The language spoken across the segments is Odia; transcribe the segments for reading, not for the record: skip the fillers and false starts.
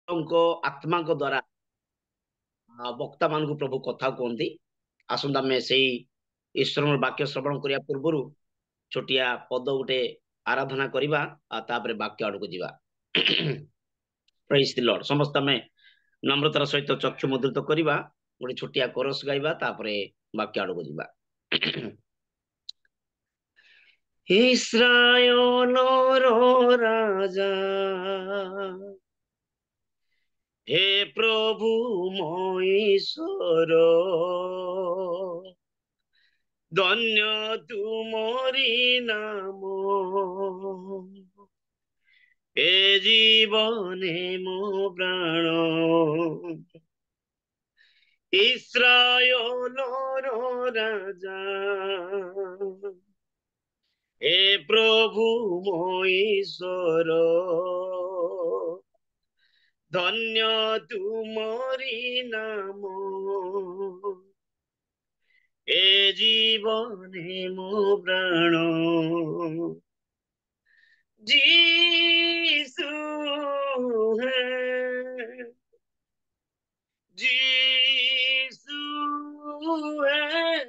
आत्मा द्वारा वक्ता मान प्रभु कथा कहते आसंता आम से ईश्वर वाक्य श्रवण करने पूर्व छोटिया पद गोटे आराधना करवा तापर वाक्य आड़ को जीवा प्रेज द लॉर्ड समस्त आम नम्रतार सहित चक्षु मुद्रित करवा गोटे छोटिया कोरस गाइबा तापर वाक्य आड़ को जीवा इस्राएल राजा हे प्रभु मो ईश्वर धन्य तुमरी नाम ए जीवने मो प्राण इस्राएल राजा हे प्रभु मो ईश्वर धन्य तुमरी नाम ए जीवने मो प्राण जीसु है जीसु है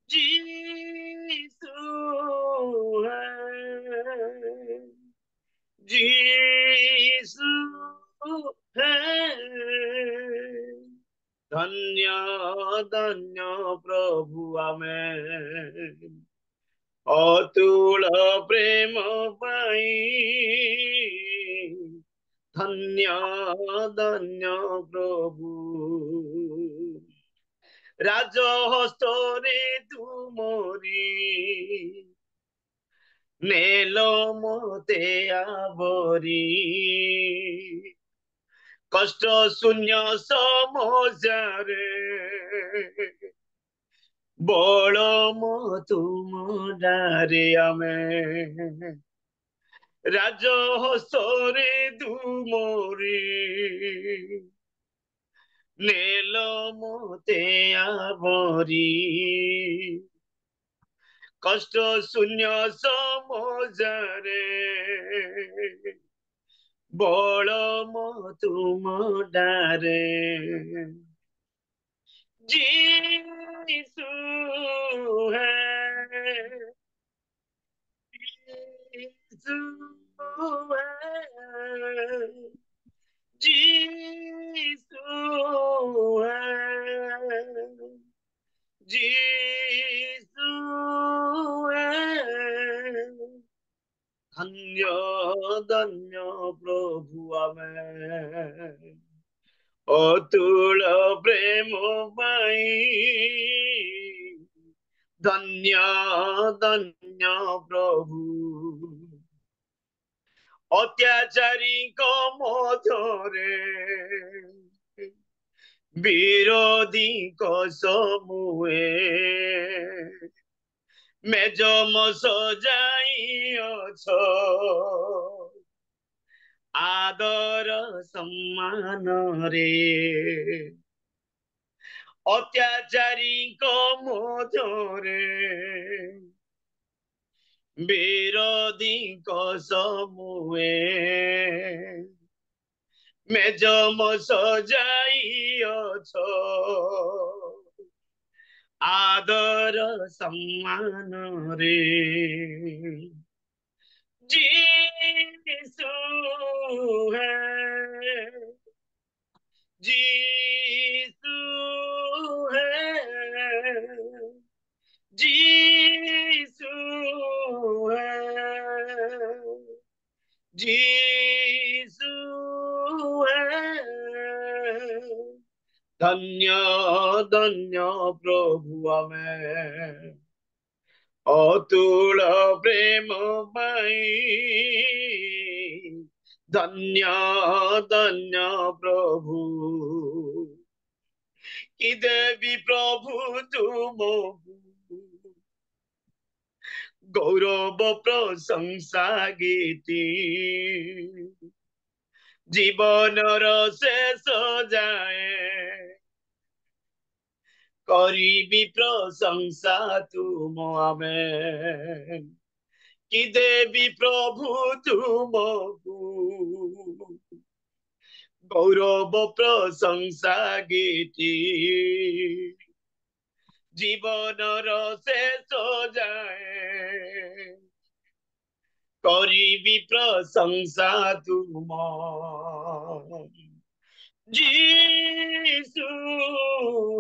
जीसु है जीसु है धन्य धन्य प्रभु आमेन अतुल प्रेम पाई धन्य धन्य प्रभु राजहस्तरे तुमरी नेल मते आवरी कष्ट शून्य समस्यारे बल मो तुम डारे आमे राजहस्तरे तुमरी नेल मते आवरी कष्ट शून्य समस्यारे बल मो तुम डारे जीसु है जीसु है जीसु है जीसु है धन्य धन्य प्रभु आमेन अतुल प्रेम पाई धन्य धन्य प्रभु अत्याचारी को मधुरे विरोधी को समूहे मेजम सजाई अछ आदर सम्मान रे अत्याचारी को मधुरे विरोधी को समूहे मेजम सजाई अछ आदर सम्मान रे जीसु है जीसु है जीसु है जीसु है धन्य धन्य प्रभु आमेन अतुल प्रेम पाई धन्य धन्य प्रभु कि देवी प्रभु तुमको गौरव प्रशंसा गीति जीवन शेष जाए करी प्रशंसा तुम आमेन कि देवी प्रभु तुमको गौरव प्रशंसा गीति जीवन शेष जाए करी प्रशंसा तुम जीसु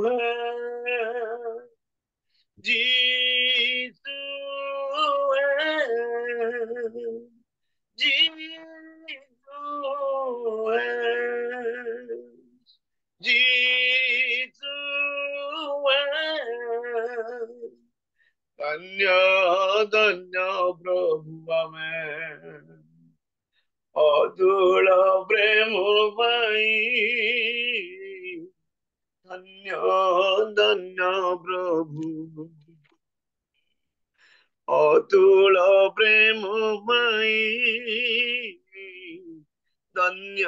है जीसु है जीसु है जीसु है धन्य धन्य प्रभु आमें अतुल प्रेम पाई धन्य धन्य प्रभु अतुल प्रेम पाई धन्य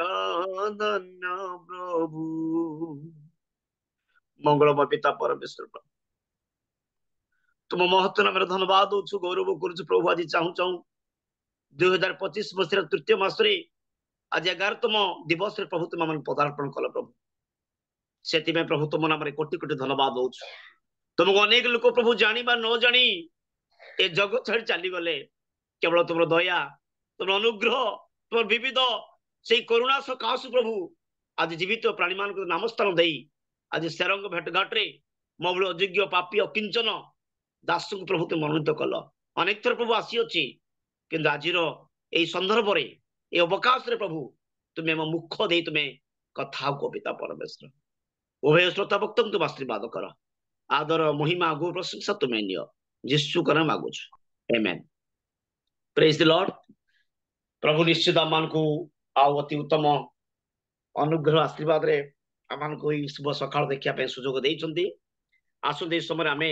धन्य प्रभु मंगलमय पिता परमेश्वर तुम महत्व नाम धन्यवाद दौछु गौरव करुछु प्रभु आज चाहू चाहू 2025 मसीह तृतीय मासरे आज 11तम दिवस प्रभु तुम मन पदार्पण कल प्रभु से प्रभु तुम नाम कोटि कोटि धन्यवाद दौछु तुमको अनेक लोक प्रभु जानी बा न जानी ए जगत छाड़ी चली गले केवल तुम दया तुम अनुग्रह तुम विविध से करुणा सकाशु प्रभु आज जीवित प्राणी मान नामस्थान दे आज सेरंग भेटघाटे मौल अयोग्य पापी अकिंचन दास को प्रभु तुम मनोनीत कल अनेक थर प्रभु आसी अच्छी किंतु आज संदर्भ ये अवकाश प्रभु तुम्हें मो मुख दे तुम्हें कथा को पिता परमेश्वर उभय श्रोता भक्त तुम आशीर्वाद कर आदर महिमा गो प्रशंसा तुम्हें नियो जीशु कर मागुछ आमेन प्रेज द लॉर्ड प्रभु निश्चित आम को आउ अति उत्तम अनुग्रह आशीर्वाद रे आम को शुभ सकाळ देखिया सुजोग देइछंती आसु समय आमे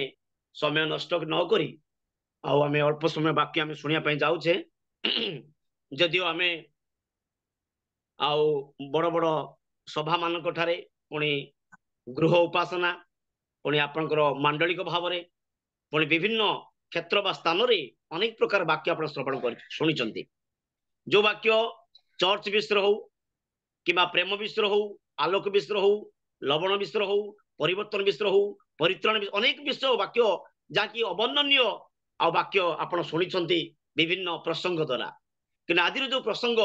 समय नष्ट न करी आमे अल्प समय बाकी आमे सुनिया जाऊे जदियो आमे आउ बड़ बड़ सभा मानक ठारे पुणी गृह उपासना पुणी आपणकर मांडलिक भाव में पुणी विभिन्न क्षेत्र बा स्थान रे अनेक प्रकार वाक्य आप श्रवण कर शुणी जो वाक्य चर्च विषय हो कि प्रेम विषय हो आलोक विषय हो लवण विषय हो परिवर्तन विषय हो परित्राण अनेक विषय वाक्य जहाँकि अवर्णनीय आ वाक्य आप शुणी विभिन्न प्रसंग द्वारा कि आज जो प्रसंग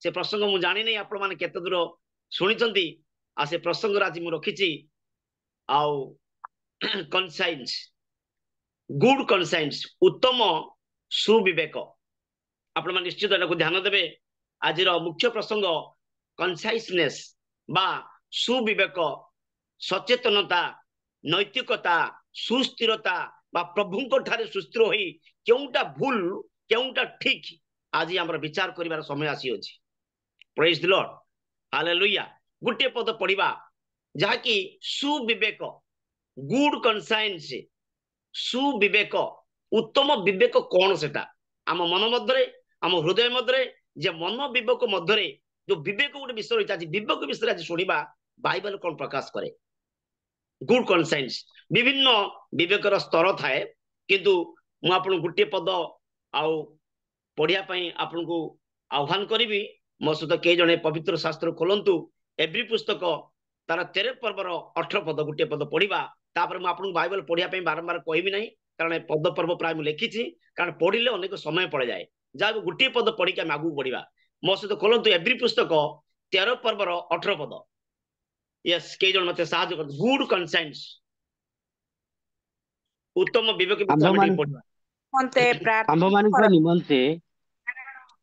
से प्रसंग मुझे जानी नहीं आपण मैंने केते दूर शुणी आ से प्रसंग आज मुझे रखी आउ कनसाइंस गुड कनसाइंस उत्तम सुविवेक आपण निश्चित ध्यान देवे आज मुख्य प्रसंग कनसाइसनेस बा सुविवेक सचेतनता नैतिकता सुस्थिरता बा प्रभु ठारे सुस्थिर होई केउटा भूल केउटा ठीक आज आम विचार करिवार समय आसी अछि प्रेज द लॉर्ड हालेलुया गुटे पद पढ़िबा जहा कि सुविवेक गुड कनसाइंस सुविवेक उत्तम विवेक कौन सेटा आम मन मध्य आम हृदय मध्य जे मन विवेक मध्य जो विवेक गोटे विषय रही आज विवेक विषय आज शुणा बाइबल कौन प्रकाश करे गुड कनसाइंस विभिन्न विवेकर स्तर थाए किंतु मुझे गोटे पद आउ पढ़िया आपन को आह्वान करी मो सहित कई जने पवित्र शास्त्र खोलंतु एवरी पुस्तक तार 13 पर्वर 18 पद गोटे पद पढ़ा तापर मुझे बाइबल पढ़िया बारंबार कहबी ना कारण पद पर्व प्राय लिखी कारण पढ़ले अनेक समय पड़ जाए जहाँ गोटे पद पढ़ी आगे आगू बढ़ा मो सहित खोलंतु एवरी पुस्तक 13 पर्वर 18 पद यस कई जन मत साहय कर गुड कनसाइंस उत्तम विवेक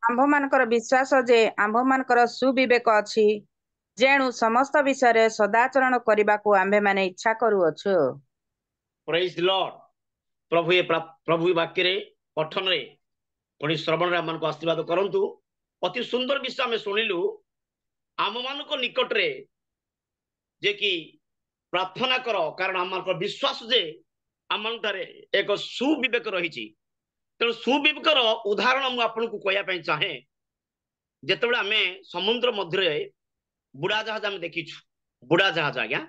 आंभ मानकर विश्वास जे आंभ मानकर सुविवेक अछि जेणु समस्त विषय सदाचरण करने को आंभे माने इच्छा करूअछु प्रेज द लॉर्ड प्रभु वाक्य रे पठन रे पुणी श्रवण रे हमन को आशीर्वाद करंतु अति सुंदर विषय में सुनिलु आम मान को निकट रे जे कि प्रार्थना कर कारण आम विश्वास जे आम एक सुविवेक रही तेणु सुविवेकर उदाहरण मुझे आपन को कहवाई चाहे जिते आम समुद्र मध्य बुड़ा जहाज आम देखीचु बुड़ा जहाज आज्ञा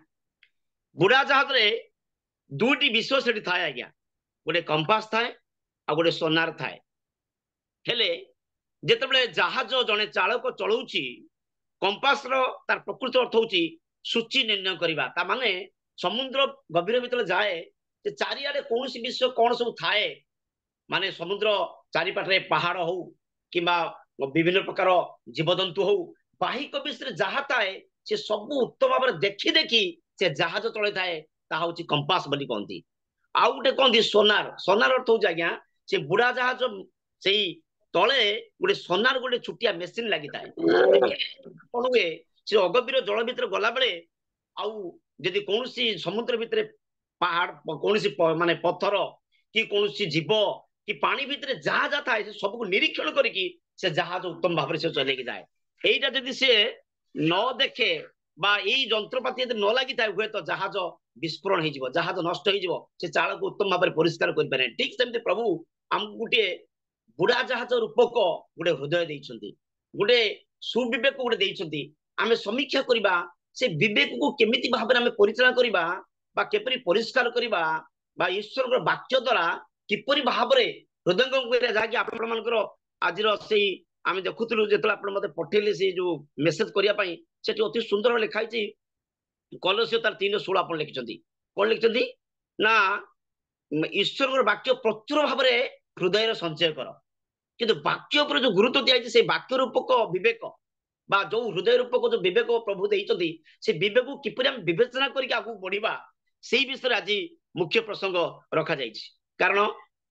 बुड़ा जहाज रे दुईटी विषय से थाए आज्ञा गोटे कंपास थाए आ गोटे सोनार थाए हेले जिते जहाज जड़े चालक चलाऊँच कंपास रो तार प्रकृत अर्थ होची सूची निर्णय करबा ता माने समुद्र गभीर भितर जाए जे चारियाडे कोनोसी विषय कोन सब थाए माने समुद्र चारिपाटे पहाड़ हो किंबा विभिन्न प्रकार जीवजंतु हो बाहिक विषय जहा थाए से सब उत्तम भाव देखी देखी से जहाज चले थाए ता होची कंपास बोली कहती आउ गोटे कहती सोनार सोनार अर्थ हो आज्ञा से बुढ़ा जहाज से तले गोटे सोनार गोटे छुटिया मेसीन लगी थाए कौन हुए से अगभीर जल भितर गला बेले आउ जदि कौन समुद्र भितर पहाड़ कौन माने पत्थर कि कौन जीव कि पानी भितर जहा जहा थाए सबको निरीक्षण करके से जहाज उत्तम भाव से चलेकी जाए এইটা যদি সে ন দেখে বা এই যন্ত্রপাতি যদি ন লাগি থাকে হুয়ে তো জাহাজ বিস্ফোরণ হয়ে জাহাজ নষ্ট হয়ে সে চালক উত্তম ভাবে পরিষ্কার করিপারে ঠিক সেমতি প্রভু আমକୁ গোটে বুড়া জাহাজ রূপক গোটে হৃদয় ଦେଇଛନ୍ତି গোটে সুবিবেক গোটে ଦେଇଛନ୍ତି ଆମେ ସମୀକ୍ଷା କରିବା ସେ ବିବେକକୁ କେମିତି ଭାବରେ ଆମେ ପରିଚାଳନା କରିବା ବା କିପରି ପରିଷ୍କାର କରିବା ବା ଈଶ୍ୱରଙ୍କର ବାକ୍ୟ ଦ୍ୱାରା କିପରି ଭାବରେ ହୃଦୟଙ୍ଗମ କରିବା ଯାହାକି ଆପଣମାନଙ୍କର ଆଜିର ସେଇ ଆମେ ଦେଖୁଥିଲୁ ଯେତେବେଳେ ଆପଣ ମତେ ପଠେଇଲେ ସେ ଯୋଉ ମେସେଜ କରିବା ପାଇଁ ସେଠି ଅତି ସୁନ୍ଦର ଲେଖା ହେଇଛି କଲସିୟ ତାର 3:16 ଆପଣ ଲେଖିଛନ୍ତି କଣ ଲେଖିଛନ୍ତି ନା ଈଶ୍ୱରଙ୍କର ବାକ୍ୟ ପ୍ରଚୁର ଭାବରେ ହୃଦୟରେ ସଞ୍ଚୟ କର କିନ୍ତୁ ବାକ୍ୟ ଉପରେ ଯୋଉ ଗୁରୁତ୍ୱ ଦିଆଯାଇଛି ସେ ବାକ୍ୟ ରୂପକ ବିବେକ ବା ଯୋଉ ହୃଦୟ ରୂପକ ଯୋଉ ବିବେକ ପ୍ରଭୁ ଦେଇଛନ୍ତି ସେ ବିବେକକୁ କିପରି ଆମେ ବିବେଚନା କରିକି ଆଗକୁ ବଢିବା ସେଇ ବିଷୟରେ ଆଜି ମୁଖ୍ୟ ପ୍ରସଙ୍ଗ ରଖାଯାଇଛି କାରଣ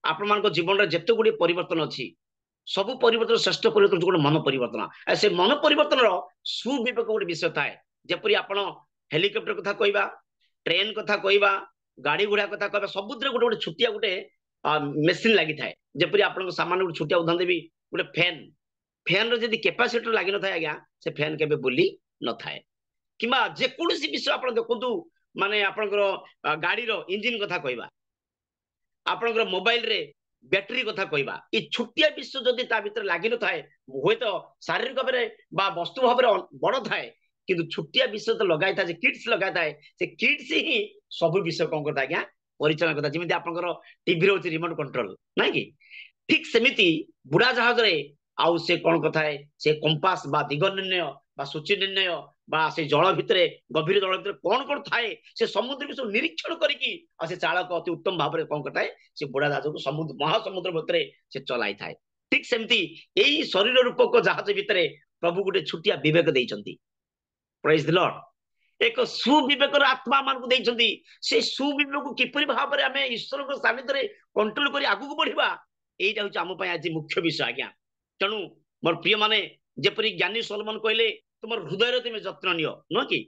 ଆପଣମାନଙ୍କ ଜୀବନରେ ଯେତେ ଗୁଡ଼ିଏ ପରିବର୍ତ୍ତନ ଅଛି ସବୁ ପରିବର୍ତ୍ତନ ଶ୍ରେଷ୍ଠ ପରିବର୍ତ୍ତନ ଗୋଟେ ମନ ପରିବର୍ତ୍ତନ ସେ ମନ ପରିବର୍ତ୍ତନର ସୁବିବେକ ଗୋଟେ ବିଷୟ ଥାଏ ଯେପରି ଆପଣ ହେଲିକପ୍ଟର କଥା କହିବା ଟ୍ରେନ କଥା କହିବା ଗାଡି ଘୋଡା କଥା କହିବା ସବୁଥିରେ ଗୋଟେ ଗୋଟେ ଛୋଟିଆ ଗୋଟେ ମେସିନ ଲାଗିଥାଏ ଯେପରି ଆପଣଙ୍କ ସାମାନ୍ୟ ଗୋଟେ ଛୋଟିଆ ଉଦାହରଣ ଦେବି ଗୋଟେ ଫ୍ୟାନ ଫ୍ୟାନ ର ଯଦି କେପାସିଟର ଲାଗି ନଥାଏ ଆଜ୍ଞା ସେ ଫ୍ୟାନ କେବେ ବୁଲି ନଥାଏ କିମ୍ବା ଯେକୌଣସି ବିଷୟ ଆପଣ ଦେଖନ୍ତୁ ମାନେ ଆପଣଙ୍କର ଗାଡିର ଇଞ୍ଜିନ କଥା କହିବା ଆପଣଙ୍କର ମୋବାଇଲରେ ବ୍ୟାଟେରୀ କଥା କହିବା ଏ ଛୋଟିଆ ବିଷୟ ଯଦି ତା ଭିତରେ ଲାଗି ନଥାଏ ହୁଏତ ଶାରୀରିକ ଭାବରେ ବା ବସ୍ତୁ ଭାବରେ ବଡ ଥାଏ କିନ୍ତୁ ଛୋଟିଆ ବିଷୟ ତ ଲଗାଇଥାଏ ଯେ କିଟ୍ସ ଲଗାଇଥାଏ ସେ କିଟ୍ସ ହିଁ ସବୁ ବିଷୟ କଣ କରିଥାଏ ଆଜ୍ଞା ପରିଚାଳନା କରିଥାଏ ଯେମିତି ଆପଣଙ୍କର ଟିଭିରେ ହଉଛି ରିମୋଟ କଣ୍ଟ୍ରୋଲ ନାଇଁ କି ଠିକ ସେମିତି ବୁଢା ଜାହାଜରେ ଆଉ ସେ କଣ କରିଥାଏ ସେ କମ୍ପାସ ବା ଦିଗ ନିର୍ଣ୍ଣୟ ବା ସୂଚୀ ନିର୍ଣ୍ଣୟ ବା ସେ ଜଳ ଭିତରେ ଗଭୀର ଜଳ ଭିତରେ କଣ ଥାଏ ସେ ସମୁଦ୍ର ବିଷୟ ନିରୀକ୍ଷଣ କରିକି ଆଉ ସେ ଚାଳକ ଅତି ଉତ୍ତମ ଭାବରେ କଣ କରିଥାଏ ସେ ବୁଢା ଜାହାଜକୁ ସମୁଦ୍ର ମହାସମୁଦ୍ର ଭିତରେ ସେ ଚଲାଇଥାଏ ଠିକ ସେମିତି ଏଇ ଶରୀର ରୂପକ ଜାହାଜ ଭିତରେ ପ୍ରଭୁ ଗୋଟେ ଛୋଟିଆ ବିବେକ ଦେଇଛନ୍ତି ପ୍ରେଜ୍ ଦ ଲର୍ଡ ଏକ ସୁବିବେକର ଆତ୍ମା ମାନଙ୍କୁ ଦେଇଛନ୍ତି ସେ ସୁବିବେକକୁ କିପରି ଭାବରେ ଆମେ ଈଶ୍ୱରଙ୍କ ସାନ୍ନିଧ୍ୟରେ କଣ୍ଟ୍ରୋଲ କରି ଆଗକୁ ବଢିବା ଏଇଟା ହଉଛି ଆମ ପାଇଁ ଆଜି ମୁଖ୍ୟ ବିଷୟ ଆଜ୍ଞା ତେଣୁ ମୋର ପ୍ରିୟ ମାନେ ଯେପରି ଜ୍ଞାନୀ ସଲମନ କହିଲେ ତୁମର ହୃଦୟରେ ତୁମେ ଯତ୍ନ ନିଅ ନୁହଁ କି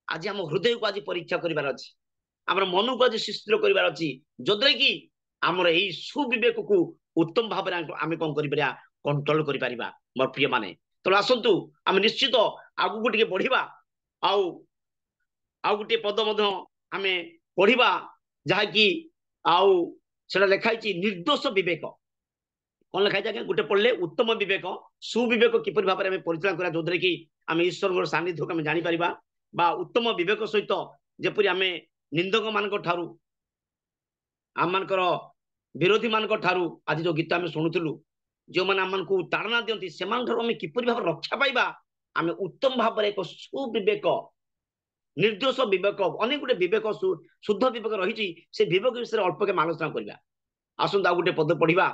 ଆଜି ଆମ ହୃଦୟକୁ ଆଜି ପରୀକ୍ଷା କରିବାର ଅଛି ଆମର ମନକୁ ଆଜି ସୁସ୍ଥିର କରିବାର ଅଛି ଯୋଉଥିରେ କି ଆମର ଏଇ ସୁବିବେକକୁ ଉତ୍ତମ ଭାବରେ ଆମେ କଣ କରିପାରିବା କଣ୍ଟ୍ରୋଲ କରିପାରିବା ମୋର ପ୍ରିୟ ମାନେ ତେଣୁ ଆସନ୍ତୁ ଆମେ ନିଶ୍ଚିତ ଆଗକୁ ଟିକେ ବଢିବା ଆଉ ଗୋଟିଏ ପଦ ମଧ୍ୟ ଆମେ ପଢିବା ଯାହାକି ଆଉ ସେଟା ଲେଖା ହେଇଛି ନିର୍ଦ୍ଦୋଷ ବିବେକ କଣ ଲେଖା ହେଇଛି ଆଜ୍ଞା ଗୋଟେ ପଢିଲେ ଉତ୍ତମ ବିବେକ ସୁବିବେକ କିପରି ଭାବରେ ଆମେ ପରିଚାଳନା କରିବା ଯୋଉଥିରେ କି ଆମେ ଈଶ୍ୱରଙ୍କର ସାନ୍ନିଧ୍ୟକୁ ଆମେ ଜାଣିପାରିବା ବା ଉତ୍ତମ ବିବେକ ସହିତ ଯେପରି ଆମେ ନିନ୍ଦକ ମାନଙ୍କ ଠାରୁ ଆମମାନଙ୍କର ବିରୋଧୀ ମାନଙ୍କ ଠାରୁ ଆଜି ଯୋଉ ଗୀତ ଆମେ ଶୁଣୁଥିଲୁ ଯେଉଁମାନେ ଆମମାନଙ୍କୁ ତାଡ଼ନା ଦିଅନ୍ତି ସେମାନଙ୍କଠାରୁ ଆମେ କିପରି ଭାବରେ ରକ୍ଷା ପାଇବା ଆମେ ଉତ୍ତମ ଭାବରେ ଏକ ସୁବିବେକ ନିର୍ଦ୍ଦୋଷ ବିବେକ ଅନେକ ଗୋଟେ ବିବେକ ଶୁଦ୍ଧ ବିବେକ ରହିଛି ସେ ବିବେକ ବିଷୟରେ ଅଳ୍ପ କେ ଆଲୋଚନା କରିବା ଆସନ୍ତୁ ଆଉ ଗୋଟେ ପଦ ପଢିବା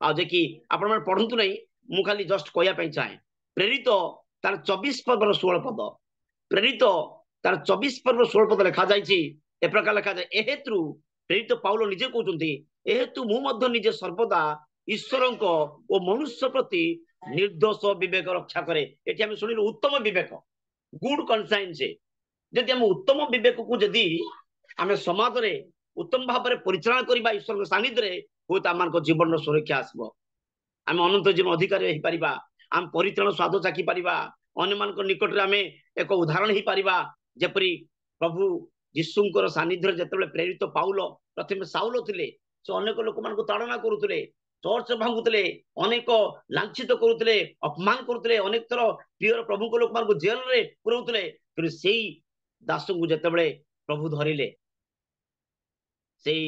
ଆଉ ଯେ କି ଆପଣମାନେ ପଢନ୍ତୁ ନାହିଁ ମୁଁ ଖାଲି ଜଷ୍ଟ କହିବା ପାଇଁ ଚାହେଁ ପ୍ରେରିତ ତାର 24 ପର୍ବର 16 ପଦ ପ୍ରେରିତ ତାର 24 ପର୍ବର 16 ପଦ ଲେଖାଯାଇଛି ଏ ପ୍ରକାର ଲେଖାଯାଏ ଏହେତୁ ପ୍ରେରିତ ପାଉଲ ନିଜେ କହୁଛନ୍ତି ଏହେତୁ ମୁଁ ମଧ୍ୟ ନିଜେ ସର୍ବଦା ଈଶ୍ୱରଙ୍କ ଓ ମନୁଷ୍ୟ ପ୍ରତି ନିର୍ଦ୍ଦୋଷ ବିବେକ ରକ୍ଷା କରେ ଏଠି ଆମେ ଶୁଣିଲୁ ଉତ୍ତମ ବିବେକ ଗୁଡ କନସାଇନ୍ସ ଯଦି ଆମେ ଉତ୍ତମ ବିବେକକୁ ଯଦି ଆମେ ସମାଜରେ ଉତ୍ତମ ଭାବରେ ପରିଚାଳନା କରିବା ଈଶ୍ୱରଙ୍କ ସାନ୍ନିଧ୍ୟରେ ହୁଏତ ଆମମାନଙ୍କ ଜୀବନର ସୁରକ୍ଷା ଆସିବ ଆମେ ଅନନ୍ତ ଜୀବନ ଅଧିକାରୀ ହେଇପାରିବା ଆମେ ପରିତ୍ରାଣ ସ୍ୱାଦ ଚାଖି ପାରିବା ଅନ୍ୟମାନଙ୍କ ନିକଟରେ ଆମେ ଏକ ଉଦାହରଣ ହେଇପାରିବା ଯେପରି ପ୍ରଭୁ ଯୀଶୁଙ୍କର ସାନ୍ନିଧ୍ୟରେ ଯେତେବେଳେ ପ୍ରେରିତ ପାଉଲ ପ୍ରଥମେ ସାଉଲ ଥିଲେ ସେ ଅନେକ ଲୋକମାନଙ୍କୁ ତାଡ଼ନା କରୁଥିଲେ ଚର୍ଚ୍ଚ ଭାଙ୍ଗୁଥିଲେ ଅନେକ ଲାଞ୍ଛିତ କରୁଥିଲେ ଅପମାନ କରୁଥିଲେ ଅନେକ ଥର ପ୍ରିୟ ପ୍ରଭୁଙ୍କ ଲୋକମାନଙ୍କୁ ଜେଲରେ ପୁରଉଥିଲେ କିନ୍ତୁ ସେଇ ଦାସଙ୍କୁ ଯେତେବେଳେ ପ୍ରଭୁ ଧରିଲେ ସେଇ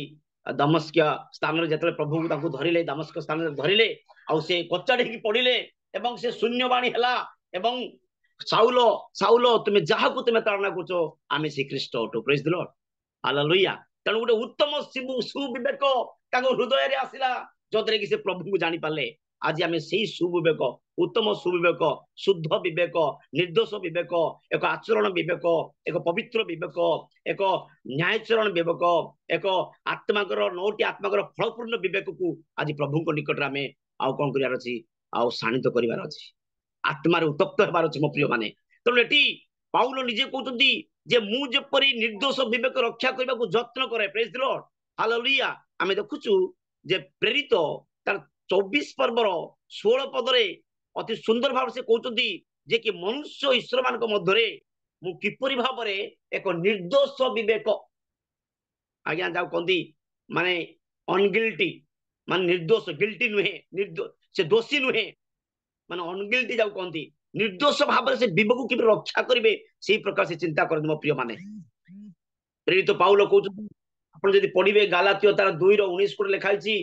ଦମସ୍କ ସ୍ଥାନରେ ଯେତେବେଳେ ପ୍ରଭୁ ତାଙ୍କୁ ଧରିଲେ ଦମସ୍କ ସ୍ଥାନରେ ଧରିଲେ ଆଉ ସେ କଚାଡ଼ି ହେଇକି ପଡିଲେ ଏବଂ ସେ ଶୂନ୍ୟବାଣୀ ହେଲା ଏବଂ ସାଉଲ ସାଉଲ ତୁମେ ଯାହାକୁ ତୁମେ ତାଳନା କରୁଛ ଆମେ ସେ ଖ୍ରୀଷ୍ଟ ଅଟୁ। ପ୍ରେଜ୍ ଦି ଲର୍ଡ, ହାଲେଲୁୟା। ତେଣୁ ଗୋଟେ ଉତ୍ତମ ସୁବିବେକ ତାଙ୍କ ହୃଦୟରେ ଆସିଲା, ଯୋଉଥିରେ କି ସେ ପ୍ରଭୁଙ୍କୁ ଜାଣିପାରିଲେ। ଆଜି ଆମେ ସେଇ ସୁବିବେକ, ଉତ୍ତମ ସୁବିବେକ, ଶୁଦ୍ଧ ବିବେକ, ନିର୍ଦ୍ଦୋଷ ବିବେକ, ଏକ ଆଚରଣ ବିବେକ, ଏକ ପବିତ୍ର ବିବେକ, ଏକ ନ୍ୟାୟଚରଣ ବିବେକ, ଏକ ଆତ୍ମାଙ୍କର 9ଟି ଆତ୍ମାଙ୍କର ଫଳପୂର୍ଣ୍ଣ ବିବେକକୁ ଆଜି ପ୍ରଭୁଙ୍କ ନିକଟରେ ଆମେ ଆଉ କଣ କରିବାର ଅଛି, ଆଉ ଶାଣିତ କରିବାର ଅଛି, ଆତ୍ମାରେ ଉତ୍ତପ୍ତ ହେବାର ଅଛି ମୋ ପ୍ରିୟ ମାନେ। ତେଣୁ ଏଠି ପାଉଲ ନିଜେ କହୁଛନ୍ତି ଯେ ମୁଁ ଯେପରି ନିର୍ଦ୍ଦୋଷ ବିବେକ ରକ୍ଷା କରିବାକୁ ଯତ୍ନ କରେ। ପ୍ରେଜ୍ ଦି ଲର୍ଡ, ହାଲେଲୁୟା। ଆମେ ଦେଖୁଛୁ ଯେ ପ୍ରେରିତ ତାର 24 ପର୍ବର 16 ପଦରେ ଅତି ସୁନ୍ଦର ଭାବରେ ସେ କହୁଛନ୍ତି ଯେ କି ମନୁଷ୍ୟ ଈଶ୍ୱର ମାନଙ୍କ ମଧ୍ୟରେ ମୁଁ କିପରି ଭାବରେ ଏକ ନିର୍ଦ୍ଦୋଷ ବିବେକ, ଆଜ୍ଞା ଯାଉ କହନ୍ତି ମାନେ ଅନଗିଲ୍ଟି, ମାନେ ନିର୍ଦ୍ଦୋଷ, ଗିଲ୍ଟି ନୁହେଁ, ସେ ଦୋଷୀ ନୁହେଁ, ମାନେ ଅନଗିଲ୍ଟି ଯାଉ କହନ୍ତି, ନିର୍ଦ୍ଦୋଷ ଭାବରେ ସେ ବିବେକକୁ କିପରି ରକ୍ଷା କରିବେ ସେଇ ପ୍ରକାର ସେ ଚିନ୍ତା କରନ୍ତି ମୋ ପ୍ରିୟ ମାନେ। ପ୍ରେରିତ ପାଉଲ କହୁଛନ୍ତି, ଆପଣ ଯଦି ପଢିବେ ଗାଲାତୀୟ ତାର 2:19 କୋଟି ଲେଖା ହେଇଛି,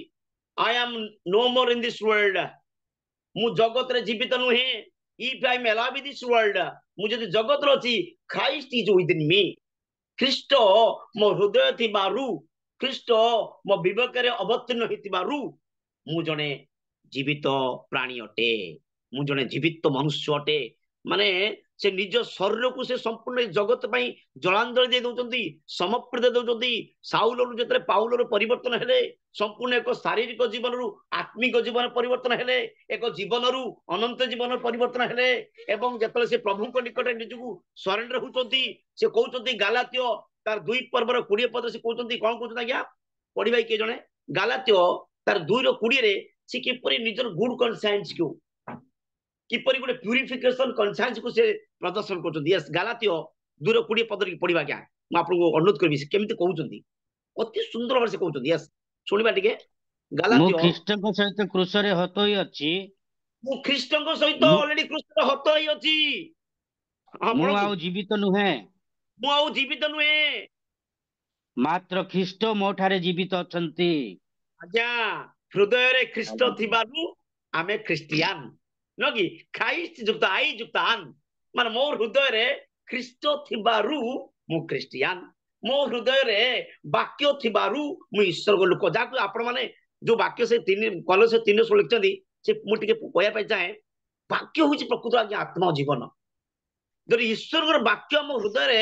ଆଇ ଆମ୍ ନୋ ମୋର ଇନ୍ ଦିସ୍ ୱାର୍ଲଡ, ମୁଁ ଜଗତରେ ଜୀବିତ ନୁହେଁ, if I M alive in this world, ମୁଁ ଯଦି ଜଗତରେ ଅଛି ଖ୍ରାଇଷ୍ଟ ଇଜ ୱିଦିନ୍ ମି, ଖ୍ରୀଷ୍ଟ ମୋ ହୃଦୟ ଥିବାରୁ, ଖ୍ରୀଷ୍ଟ ମୋ ବିବେକରେ ଅବତୀର୍ଣ୍ଣ ହେଇଥିବାରୁ ମୁଁ ଜଣେ ଜୀବିତ ପ୍ରାଣୀ ଅଟେ, ମୁଁ ଜଣେ ଜୀବିତ ମନୁଷ୍ୟ ଅଟେ। ମାନେ ସେ ନିଜ ଶରୀରକୁ ସେ ସମ୍ପୂର୍ଣ୍ଣ ଜଗତ ପାଇଁ ଜଳାଞ୍ଜଳି ଦେଇ ଦଉଛନ୍ତି, ସମର୍ପି ଦେଇ ଦଉଛନ୍ତି। ସାଉଲରୁ ଯେତେବେଳେ ପାଉଲରୁ ପରିବର୍ତ୍ତନ ହେଲେ, ସମ୍ପୂର୍ଣ୍ଣ ଏକ ଶାରୀରିକ ଜୀବନରୁ ଆତ୍ମିକ ଜୀବନ ପରିବର୍ତ୍ତନ ହେଲେ, ଏକ ଜୀବନରୁ ଅନନ୍ତ ଜୀବନ ପରିବର୍ତ୍ତନ ହେଲେ, ଏବଂ ଯେତେବେଳେ ସେ ପ୍ରଭୁଙ୍କ ନିକଟରେ ନିଜକୁ ସରେଣ୍ଡର ହଉଛନ୍ତି, ସେ କହୁଛନ୍ତି ଗାଲାତୀୟ ତାର 2 ପର୍ବର 20 ପଦ ସେ କହୁଛନ୍ତି, କଣ କହୁଛନ୍ତି ଆଜ୍ଞା ପଢିବା କିଏ ଜଣେ, ଗାଲାତୀୟ ତାର 2:20 ସେ କିପରି ନିଜର ଗୁଡ କନସାଇନ୍ସ କୁ, କିପରି ଗୋଟେ ପ୍ୟୁରିଫିକେସନ କନସାଇନ୍ସ କୁ ସେ ପ୍ରଦର୍ଶନ କରୁଛନ୍ତି। ୟେସ୍, ଗାଲାତୀୟ 2:20 ପଦରେ ପଢିବା ଆଜ୍ଞା, ମୁଁ ଆପଣଙ୍କୁ ଅନୁରୋଧ କରିବି ସେ କେମିତି କହୁଛନ୍ତି, ଅତି ସୁନ୍ଦର ଭାବରେ ସେ କହୁଛନ୍ତି। ୟେସ୍, ଶୁଣିବା ଟିକେ। ମୁଁ ଗାଲାତୀୟ, ଖ୍ରୀଷ୍ଟଙ୍କ ସହିତ କ୍ରୁଶରେ ହତ ହୋଇଅଛି, ମୁଁ ଖ୍ରୀଷ୍ଟଙ୍କ ସହିତ ମୁଁ ଅଲରେଡି କ୍ରୁଶରେ ହତ ହେଇଅଛି। ହଁ ମୁଁ ପଢନ୍ତୁ, ଆଉ ଜୀବିତ ନୁହେଁ, ମୁଁ ଆଉ ଜୀବିତ ନୁହେଁ, ମାତ୍ର ଖ୍ରୀଷ୍ଟ ମୋ ଠାରେ ଜୀବିତ ଅଛନ୍ତି। ଆଜ୍ଞା ହୃଦୟରେ ଖ୍ରୀଷ୍ଟ ଥିବାରୁ ଆମେ ଖ୍ରୀଷ୍ଟିଆନ, ନୁହଁ କି? ଖ୍ରାଇଷ୍ଟ ଯୁକ୍ତ ଆଇ ଯୁକ୍ତ ଆନ୍, ମାନେ ମୋ ହୃଦୟରେ ଖ୍ରୀଷ୍ଟ ଥିବାରୁ ମୁଁ ଖ୍ରୀଷ୍ଟିଆନ, ମୋ ହୃଦୟରେ ବାକ୍ୟ ଥିବାରୁ ମୁଁ ଈଶ୍ୱରଙ୍କ ଲୋକ। ଯାହାକୁ ଆପଣ ମାନେ ଯୋଉ ବାକ୍ୟ ସେ କଲୋସ 3:16 ଲେଖିଛନ୍ତି, ସେ ମୁଁ ଟିକେ କହିବା ପାଇଁ ଚାହେଁ, ବାକ୍ୟ ହଉଛି ପ୍ରକୃତ ଆଜ୍ଞା ଆତ୍ମା ଜୀବନ। ଯଦି ଈଶ୍ୱରଙ୍କର ବାକ୍ୟ ଆମ ହୃଦୟରେ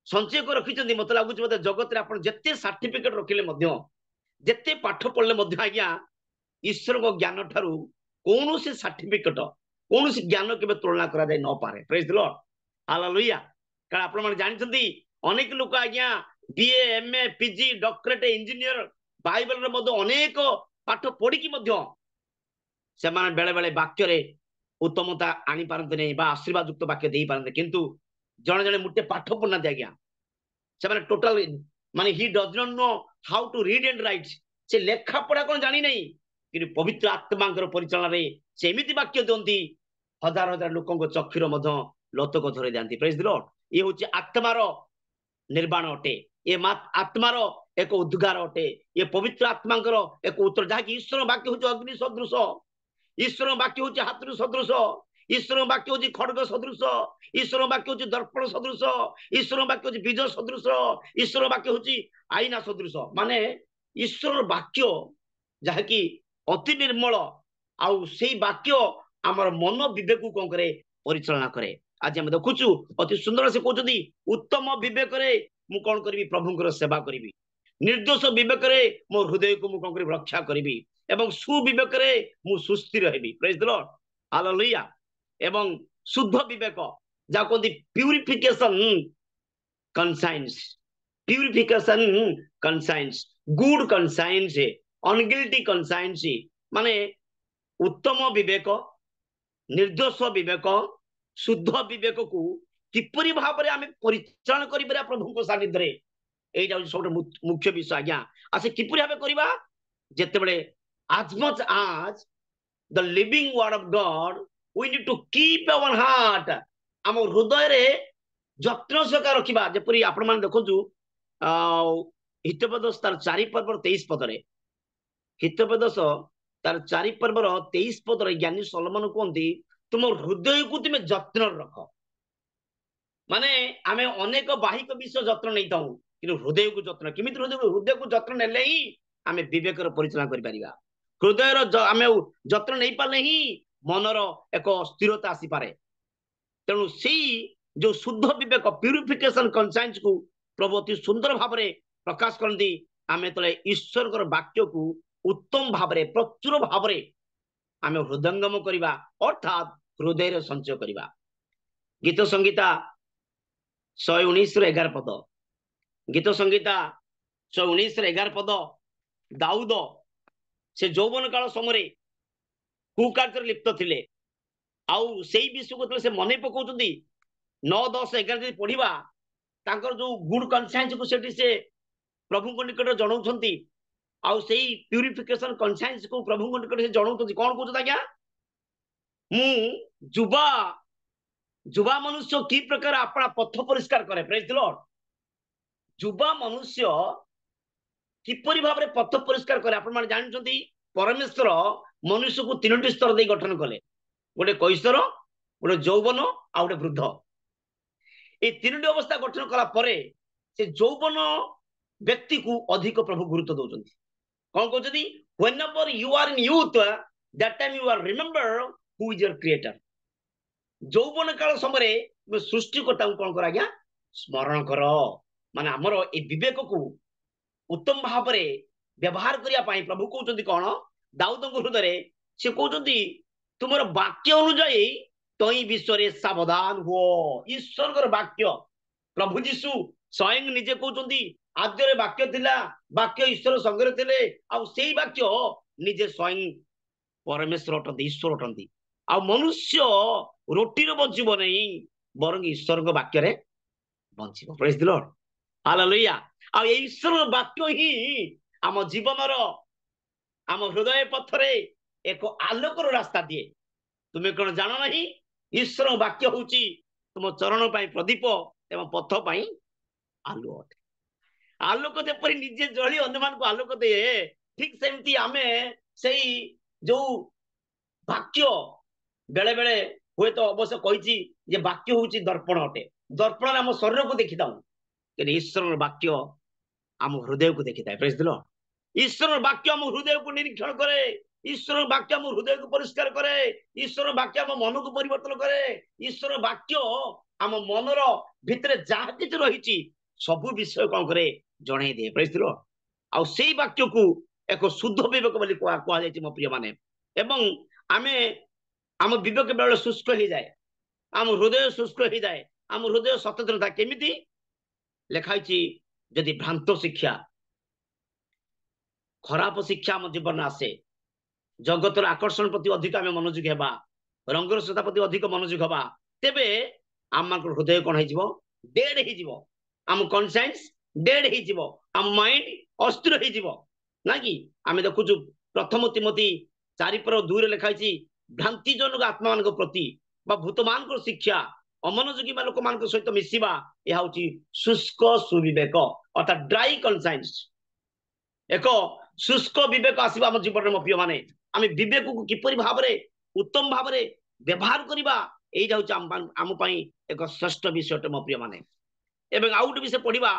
ସଞ୍ଚୟ କରି ରଖିଛନ୍ତି, ମତେ ଲାଗୁଛି ବୋଧେ ଜଗତରେ ଆପଣ ଯେତେ ସାର୍ଟିଫିକେଟ ରଖିଲେ ମଧ୍ୟ, ଯେତେ ପାଠ ପଢିଲେ ମଧ୍ୟ ଆଜ୍ଞା ଈଶ୍ୱରଙ୍କ ଜ୍ଞାନ ଠାରୁ କୌଣସି ସାର୍ଟିଫିକେଟ, କୌଣସି ଜ୍ଞାନ କେବେ ତୁଳନା କରାଯାଇ ନପାରେ। ପ୍ରେଜ୍ ଦି ଲର୍ଡ, ହାଲେଲୁୟା। କାରଣ ଆପଣ ମାନେ ଜାଣିଛନ୍ତି ଅନେକ ଲୋକ ଆଜ୍ଞା BA, MA, PG, doctorate, engineer, ବାଇବେଲରେ ମଧ୍ୟ ଅନେକ ପାଠ ପଢିକି ମଧ୍ୟ ସେମାନେ ବେଳେ ବେଳେ ବାକ୍ୟରେ ଉତ୍ତମତା ଆଣିପାରନ୍ତି ନାହିଁ ବା ଆଶୀର୍ବାଦ ଯୁକ୍ତ ବାକ୍ୟ ଦେଇପାରନ୍ତି, କିନ୍ତୁ ଜଣେ ଜଣେ ମୋଟେ ପାଠ ପଢୁନାହାନ୍ତି ଆଜ୍ଞା, ସେମାନେ ଟୋଟାଲ ମାନେ he does not know how to read and write, ସେ ଲେଖା ପଢା କଣ ଜାଣି ନାହିଁ, କିନ୍ତୁ ପବିତ୍ର ଆତ୍ମାଙ୍କର ପରିଚାଳନାରେ ସେ ଏମିତି ବାକ୍ୟ ଦିଅନ୍ତି, ହଜାର ହଜାର ଲୋକଙ୍କ ଚକ୍ଷୁର ମଧ୍ୟ ଲୋତକ ଧରି ଦିଅନ୍ତି। ପ୍ରେଜ୍ ଦି ଲର୍ଡ, ଇଏ ହଉଛି ଆତ୍ମାର ନିର୍ବାଣ ଅଟେ, ଏ ଆତ୍ମାର ଏକ ଉଦ୍ଗାର ଅଟେ, ଏ ପବିତ୍ର ଆତ୍ମାଙ୍କର ଏକ ଉତ୍ତର, ଯାହାକି ଈଶ୍ୱର ବାକ୍ୟ ହଉଛି ଅଗ୍ନି ସଦୃଶ, ଈଶ୍ୱର ବାକ୍ୟ ହଉଛି ହାତରୁ ସଦୃଶ, ଈଶ୍ୱର ବାକ୍ୟ ହଉଛି ଖଡଗ ସଦୃଶ, ଈଶ୍ୱର ବାକ୍ୟ ହଉଛି ଦର୍ପଣ ସଦୃଶ, ଈଶ୍ୱର ବାକ୍ୟ ହଉଛି ବୀଜ ସଦୃଶ, ଈଶ୍ୱର ବାକ୍ୟ ହଉଛି ଆଇନା ସଦୃଶ। ମାନେ ଈଶ୍ୱର ବାକ୍ୟ ଯାହାକି ଅତି ନିର୍ମଳ, ଆଉ ସେଇ ବାକ୍ୟ ଆମର ମନ ବିବେକକୁ କଣ କରେ, ପରିଚାଳନା କରେ। ଆଜି ଆମେ ଦେଖୁଛୁ ଅତି ସୁନ୍ଦର ସେ କହୁଛନ୍ତି, ଉତ୍ତମ ବିବେକରେ ମୁଁ କଣ କରିବି, ପ୍ରଭୁଙ୍କର ସେବା କରିବି, ନିର୍ଦ୍ଦୋଷ ବିବେକରେ ମୋ ହୃଦୟକୁ ମୁଁ କଣ କରିବି, ରକ୍ଷା କରିବି, ଏବଂ ସୁବିବେକରେ ମୁଁ ସୁସ୍ଥିର ହେବି। ପ୍ରେଜ୍ ଦି ଲର୍ଡ, ହାଲେଲୁୟା। ଏବଂ ଶୁଦ୍ଧ ବିବେକ, ଯାହା କହନ୍ତି ପ୍ୟୁରିଫିକେସନ କନସାଇନ୍ସ, ପ୍ୟୁରିଫିକେସନ କନସାଇନ୍ସ, ଗୁଡ କନସାଇନ୍ସ, ଅନଗିଲ୍ଟି କନସାଇନ୍ସ, ମାନେ ଉତ୍ତମ ବିବେକ, ନିର୍ଦ୍ଦୋଷ ବିବେକ, ଶୁଦ୍ଧ ବିବେକକୁ କିପରି ଭାବରେ ଆମେ ପରିଚାଳନା କରିପାରିବା ପ୍ରଭୁଙ୍କ ସାନ୍ନିଧ୍ୟରେ, এইটা হচ্ছে সবটা মুখ্য বিষয় আজ্ঞা। আচ্ছা কিপরি ভাবে করিবা, যেতেবেলে as much as the living word of God, we need to keep our heart, ଆମ ହୃଦୟରେ ଯତ୍ନ ସହକାରେ ରଖିବା। ଯେପରି ଆପଣ ମାନେ ଦେଖନ୍ତୁ ହିତୋପଦେଶ ତାର 4 ପର୍ବର 23 ପଦରେ, ହିତୋପଦେଶ ତାର 4 ପର୍ବର 23 ପଦରେ ଜ୍ଞାନୀ ସଲୋମନ କୁହନ୍ତି, तुम हृदय को तुम जत्न रख माने आमे अनेक बाहिक विषय जत्न नहीं था कि हृदय को जत्न किमी हृदय को जत्न नेले ही आमे विवेक परिचालना कर परिबा हृदय आमे जत्न नहीं पाले ही मनर एक स्थिरता आसी पारे तेणु सी जो शुद्ध विवेक प्यूरिफिकेशन कन्साइंस को प्रभु अति सुंदर भाव प्रकाश करती आमे तले ईश्वर वाक्य को उत्तम भाव प्रचुर भाव आमे हृदयंगम करवा अर्थात हृदय संचय करवा गीत संगीता 119 पद गीत संगीता 119 पद दाऊद से यौवन काल समय कुकार्य लिप्त थिले आउ सेई विषय को से मन पकाउछन्ती 9 10 11 पढ़िबा तांकर जो गुड कन्साइंस को सेठी से प्रभु को निकट जणाउछन्ती आउ सेई प्यूरिफिकेशन कन्साइंस को प्रभु को निकट से जणाउछन्ती कोन कहउछ आज्ञा मु जुबा जुबा मनुष्य की प्रकार अपना पथ परिष्कार करे प्रेज द लॉर्ड जुबा मनुष्य किपरि भाव में पथ परिष्कार करे आपण माने जानछन्ती परमेश्वर मनुष्य को 3टी स्तर दे गठन कले गोटे कैशोर गोटे यौवन आ गोटे वृद्ध ये 3टी अवस्था गठन कला परे से यौवन व्यक्ति को अधिक प्रभु गुरुत्व दौरान कौन कहते whenever you are in youth that time you are remember who is your creator यौवन काल समय सृष्टिकर्ता कौन कर आज्ञा स्मरण कर माने हमर ए विवेक को उत्तम भाव व्यवहार करने प्रभु कहते कौन दाऊद हृदय से कहते तुमर वाक्य अनुजाई तई विश्व सावधान हो ईश्वर वाक्य प्रभु जीशु स्वयं निजे कहते आद्य वाक्य थिला वाक्य ईश्वर संगे थे आई वाक्य निजे स्वयं परमेश्वर अटंती ईश्वर अटंती आ मनुष्य रोटीर बंचब नहीं बरं ईश्वर वाक्य बंचब प्रेज द लॉर्ड हालेलुया आ ईश्वर वाक्य ही आम जीवनर आम हृदय पथरे एक आलोकर रास्ता दिए तुम्हें कौन जान ना ईश्वर वाक्य हूँ तुम चरण पाई प्रदीप एवं पथ पाई आलुओ अटे आलोक जेपरी निजे जली अन्य मान को आलोक दे ठीक सेमती आमे सेई जो वाक्य बेले बेले हुए तो अवश्य कही जे वाक्य हूँ दर्पण अटे दर्पण आम शरीर को देखी था ईश्वर वाक्य आम हृदय को देखी था प्रेज द लॉर्ड ईश्वर वाक्य आम हृदय को निरीक्षण करे ईश्वर वाक्य आम हृदय को परिष्कार करे ईश्वर वाक्य आम मन को परिवर्तन करे ईश्वर वाक्य आम मनर भितर जहाँ कि रही सबु विषय कौन करे जणे दे प्रेज द लॉर्ड आ सेई वाक्य को एक शुद्ध विवेक बोली कहा जाय मो प्रिय माने एवं आमे आम विवेक बेले शुष्क हो जाए आम हृदय शुष्क हो जाए आम हृदय सचेतनता केमिति लिखाई जदि भ्रांत शिक्षा खराब शिक्षा आम जीवन आसे जगतर आकर्षण प्रति अधिक आम मनोযোগী हेबा रंगर सता प्रति अधिक मनोযোগ हवा तेबे आम हृदय कौन हो डेड हो आम कन्साइंस डेड हो आम माइंड अस्थिर हो ना कि आम देखु प्रथम तिमोथी 4:2 लिखाई भ्रांति जनक आत्मा मान प्रति भूत मान शिक्षा अमनोयोगी लोक मान सहित मिसवा यह हूँ शुष्क सुविवेक अर्थात ड्राई कन्साइंस एक शुष्क विवेक आसवा आम जीवन में प्रिय माने आम विवेक को किपरि भाव उत्तम भाव व्यवहार करवा यही आम एक श्रेष्ठ विषय मो प्रिय माने एवं आउ गोटे विषय पढ़ा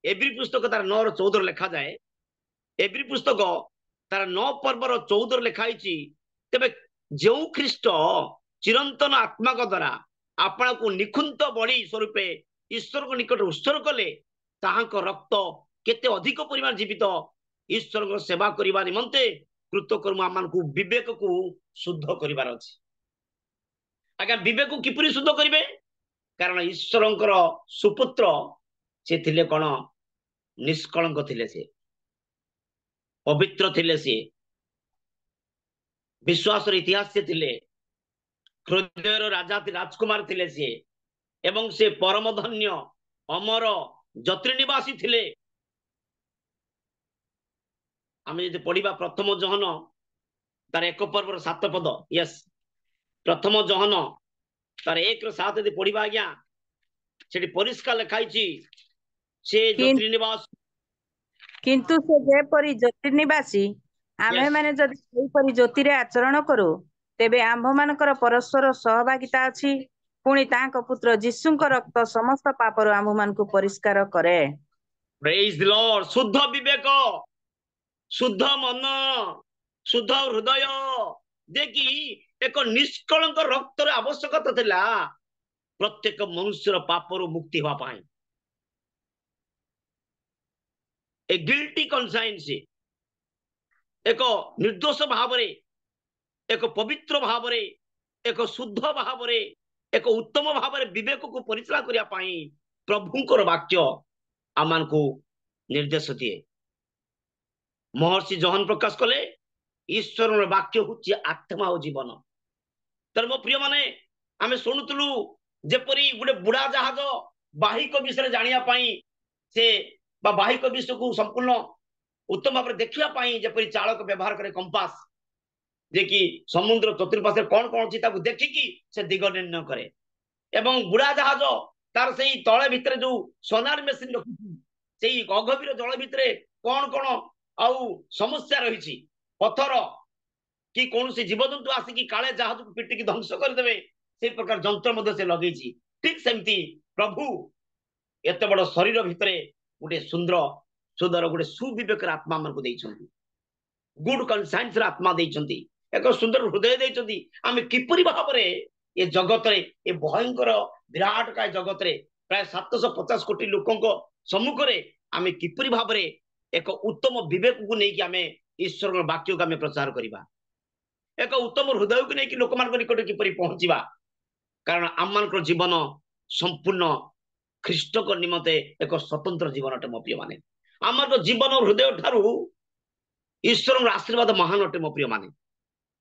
एव्री पुस्तक तार 9:14 लिखा जाए एव्री पुस्तक तार 9 पर्वर 14 लिखाई तेबे जो ख्रीष्ट चिरंतन आत्मा द्वारा आपण को निखुंत बड़ी स्वरूपे ईश्वर को निकट उत्सर्ग कले ताहांक रक्त केते अधिक परिमाण जीवित ईश्वर को सेवा करने निमंते कृतकर्म आम को विवेक को शुद्ध करिवार अछि आज्ञा विवेक को किपरि शुद्ध करिवे कारण ईश्वरंकर सुपुत्र से थिले कोन निष्कलंक थिले से पवित्र थिले से विश्वास इतिहास से थिले हृदय राजा राजकुमार थिले से एवं से परम धन्य अमर जत्री निवासी थिले आमे जे पढ़िबा प्रथम जहन तार 1 पर्वर 7 पद यस प्रथम जहन तार 1:7 यदि पढ़िबा आज्ञा सेठी परिष्कार लिखाई से जत्री निवास किंतु से जेपरि ज्योति निवासी आमे माने जदि सेपरि ज्योति रे आचरण करू ତେବେ ଆମ୍ଭମାନଙ୍କର ପରସ୍ପର ସହଭାଗିତା ଅଛି। ପୁଣି ତାଙ୍କ ପୁତ୍ର ଯୀଶୁଙ୍କ ରକ୍ତ ସମସ୍ତ ପାପରୁ ଆମ୍ଭମାନଙ୍କୁ ପରିଷ୍କାର କରେ। ପ୍ରେଜ୍ ଦି ଲର୍ଡ। ଶୁଦ୍ଧ ବିବେକ, ଶୁଦ୍ଧ ମନ, ଶୁଦ୍ଧ ହୃଦୟ, ଯେ କି ଏକ ନିଷ୍କଳଙ୍କ ରକ୍ତର ଆବଶ୍ୟକତା ଥିଲା ପ୍ରତ୍ୟେକ ମନୁଷ୍ୟର ପାପରୁ ମୁକ୍ତି ହେବା ପାଇଁ। ଏ ଗିଲ୍ଟି କନସାଇନ୍ସ, ଏକ ନିର୍ଦ୍ଦୋଷ ଭାବରେ, ଏକ ପବିତ୍ର ଭାବରେ, ଏକ ଶୁଦ୍ଧ ଭାବରେ, ଏକ ଉତ୍ତମ ଭାବରେ ବିବେକକୁ ପରିଚାଳନା କରିବା ପାଇଁ ପ୍ରଭୁଙ୍କର ବାକ୍ୟ ଆମମାନଙ୍କୁ ନିର୍ଦ୍ଦେଶ ଦିଏ। ମହର୍ଷି ଜହନ ପ୍ରକାଶ କଲେ ଈଶ୍ୱରର ବାକ୍ୟ ହେଉଛି ଆତ୍ମା ଓ ଜୀବନ। ତେଣୁ ମୋ ପ୍ରିୟ ମାନେ, ଆମେ ଶୁଣୁଥିଲୁ ଯେପରି ଗୋଟେ ବୁଢା ଜାହାଜ ବାହିକ ବିଷୟରେ ଜାଣିବା ପାଇଁ ସେ ବା ବାହିକ ବିଷୟକୁ ସମ୍ପୂର୍ଣ୍ଣ ଉତ୍ତମ ଭାବରେ ଦେଖିବା ପାଇଁ ଯେପରି ଚାଳକ ବ୍ୟବହାର କରେ କମ୍ପାସ, ଯେ କି ସମୁଦ୍ର ଚତୁର୍ପାର୍ଶ୍ୱରେ କଣ କଣ ଅଛି ତାକୁ ଦେଖିକି ସେ ଦିଗ ନିର୍ଣ୍ଣୟ କରେ। ଏବଂ ବୁଢା ଜାହାଜ ତାର ସେଇ ତଳେ ଭିତରେ ଯୋଉ ସୋନାର ମେସିନ ରଖିଛି, ସେଇ ଅଗଭୀର ଜଳ ଭିତରେ କଣ କଣ ଆଉ ସମସ୍ୟା ରହିଛି, ପଥର କି କୌଣସି ଜୀବଜନ୍ତୁ ଆସିକି କାଳେ ଜାହାଜକୁ ପିଟିକି ଧ୍ୱଂସ କରିଦେବେ, ସେଇ ପ୍ରକାର ଯନ୍ତ୍ର ମଧ୍ୟ ସେ ଲଗେଇଛି। ଠିକ ସେମିତି ପ୍ରଭୁ ଏତେ ବଡ ଶରୀର ଭିତରେ ଗୋଟେ ସୁନ୍ଦର ଗୋଟେ ସୁବିବେକର ଆତ୍ମା ଆମକୁ ଦେଇଛନ୍ତି, ଗୁଡ କନସାଇନ୍ସର ଆତ୍ମା ଦେଇଛନ୍ତି, ଏକ ସୁନ୍ଦର ହୃଦୟ ଦେଇଛନ୍ତି। ଆମେ କିପରି ଭାବରେ ଏ ଜଗତରେ, ଏ ଭୟଙ୍କର ବିରାଟକାୟ ଜଗତରେ ପ୍ରାୟ 750 କୋଟି ଲୋକଙ୍କ ସମ୍ମୁଖରେ ଆମେ କିପରି ଭାବରେ ଏକ ଉତ୍ତମ ବିବେକକୁ ନେଇକି ଆମେ ଈଶ୍ୱରଙ୍କ ବାକ୍ୟକୁ ଆମେ ପ୍ରଚାର କରିବା, ଏକ ଉତ୍ତମ ହୃଦୟକୁ ନେଇକି ଲୋକମାନଙ୍କ ନିକଟରେ କିପରି ପହଞ୍ଚିବା। କାରଣ ଆମମାନଙ୍କର ଜୀବନ ସମ୍ପୂର୍ଣ୍ଣ ଖ୍ରୀଷ୍ଟଙ୍କ ନିମନ୍ତେ ଏକ ସ୍ୱତନ୍ତ୍ର ଜୀବନ ଅଟେ ମୋ ପ୍ରିୟ ମାନେ। ଆମର ଜୀବନ ହୃଦୟ ଠାରୁ ଈଶ୍ୱରଙ୍କର ଆଶୀର୍ବାଦ ମହାନ ଅଟେ ମୋ ପ୍ରିୟ ମାନେ।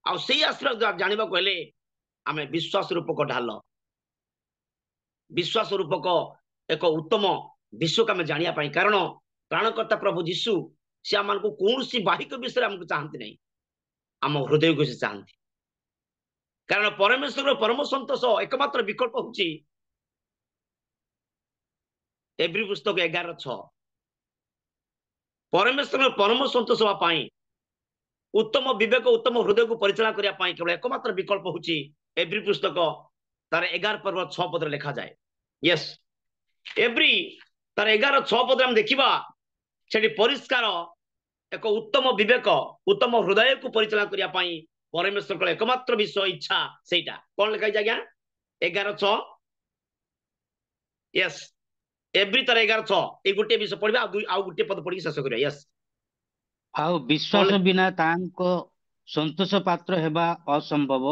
ଆଉ ସେଇ ଆଶୀର୍ବାଦ ଜାଣିବାକୁ ହେଲେ ଆମେ ବିଶ୍ୱାସ ରୂପକ ଢାଲ, ବିଶ୍ୱାସ ରୂପକ ଏକ ଉତ୍ତମ ବିଷୟକୁ ଆମେ ଜାଣିବା ପାଇଁ। କାରଣ ପ୍ରାଣକର୍ତ୍ତା ପ୍ରଭୁ ଯୀଶୁ ସେ ଆମକୁ କୌଣସି ବାହିକ ବିଷୟରେ ଆମକୁ ଚାହାନ୍ତି ନାହିଁ, ଆମ ହୃଦୟକୁ ସେ ଚାହାନ୍ତି। କାରଣ ପରମେଶ୍ୱରର ପରମ ସନ୍ତୋଷ ଏକମାତ୍ର ବିକଳ୍ପ ହଉଛି ଏବ୍ରୀ ପୁସ୍ତକ 11:6। ପରମେଶ୍ୱରର ପରମ ସନ୍ତୋଷ ହେବା ପାଇଁ, ଉତ୍ତମ ବିବେକ, ଉତ୍ତମ ହୃଦୟକୁ ପରିଚାଳନା କରିବା ପାଇଁ କେବଳ ଏକମାତ୍ର ବିକଳ୍ପ ହଉଛି ଏବ୍ରୀ ପୁସ୍ତକ ତାର 11:6 ପଦରେ ଲେଖାଯାଏ। ୟେସ୍, ଏବ୍ରୀ ତାର 11:6 ପଦରେ ଆମେ ଦେଖିବା, ସେଠି ପରିଷ୍କାର ଏକ ଉତ୍ତମ ବିବେକ, ଉତ୍ତମ ହୃଦୟକୁ ପରିଚାଳନା କରିବା ପାଇଁ ପରମେଶ୍ୱରଙ୍କର ଏକମାତ୍ର ବିଷୟ ଇଚ୍ଛା ସେଇଟା କଣ ଲେଖାଯାଇଛି ଆଜ୍ଞା? 11:6। ୟେସ୍, ଏବ୍ରୀ ତାର 11:6। ଏଇ ଗୋଟିଏ ବିଷୟ ପଢିବା, ଆଉ ଗୋଟିଏ ପଦ ପଢିକି ଶେଷ କରିବା। ୟେସ୍, ଆଉ ବିଶ୍ୱାସ ବିନା ତାଙ୍କ ସନ୍ତୋଷ ପାତ୍ର ହେବା ଅସମ୍ଭବ।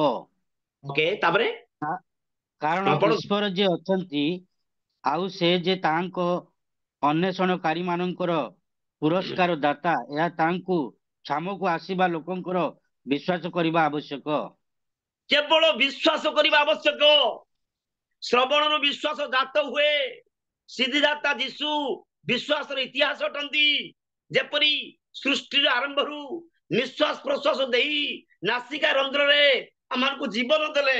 ଓକେ, ତାପରେ କାରଣ ଈଶ୍ୱର ଯେ ଅଛନ୍ତି, ଆଉ ସେ ଯେ ତାଙ୍କ ଅନ୍ୱେଷଣକାରୀ ମାନଙ୍କର ପୁରସ୍କାର ଦାତା, ଏହା ତାଙ୍କୁ ଛାମକୁ ଆସିବା ଲୋକଙ୍କର ବିଶ୍ୱାସ କରିବା ଆବଶ୍ୟକ। କେବଳ ବିଶ୍ୱାସ କରିବା ଆବଶ୍ୟକ। ଶ୍ରବଣରୁ ବିଶ୍ୱାସ ଜାତ ହୁଏ। ସିଦ୍ଧିଦାତା ଯୀଶୁ ବିଶ୍ୱାସର ଇତିହାସ ଅଟନ୍ତି। ଯେପରି ସୃଷ୍ଟିର ଆରମ୍ଭରୁ ନିଶ୍ୱାସ ପ୍ରଶ୍ୱାସ ଦେଇ ନାସିକା ରନ୍ଧ୍ରରେ ଆମମାନଙ୍କୁ ଜୀବନ ଦେଲେ,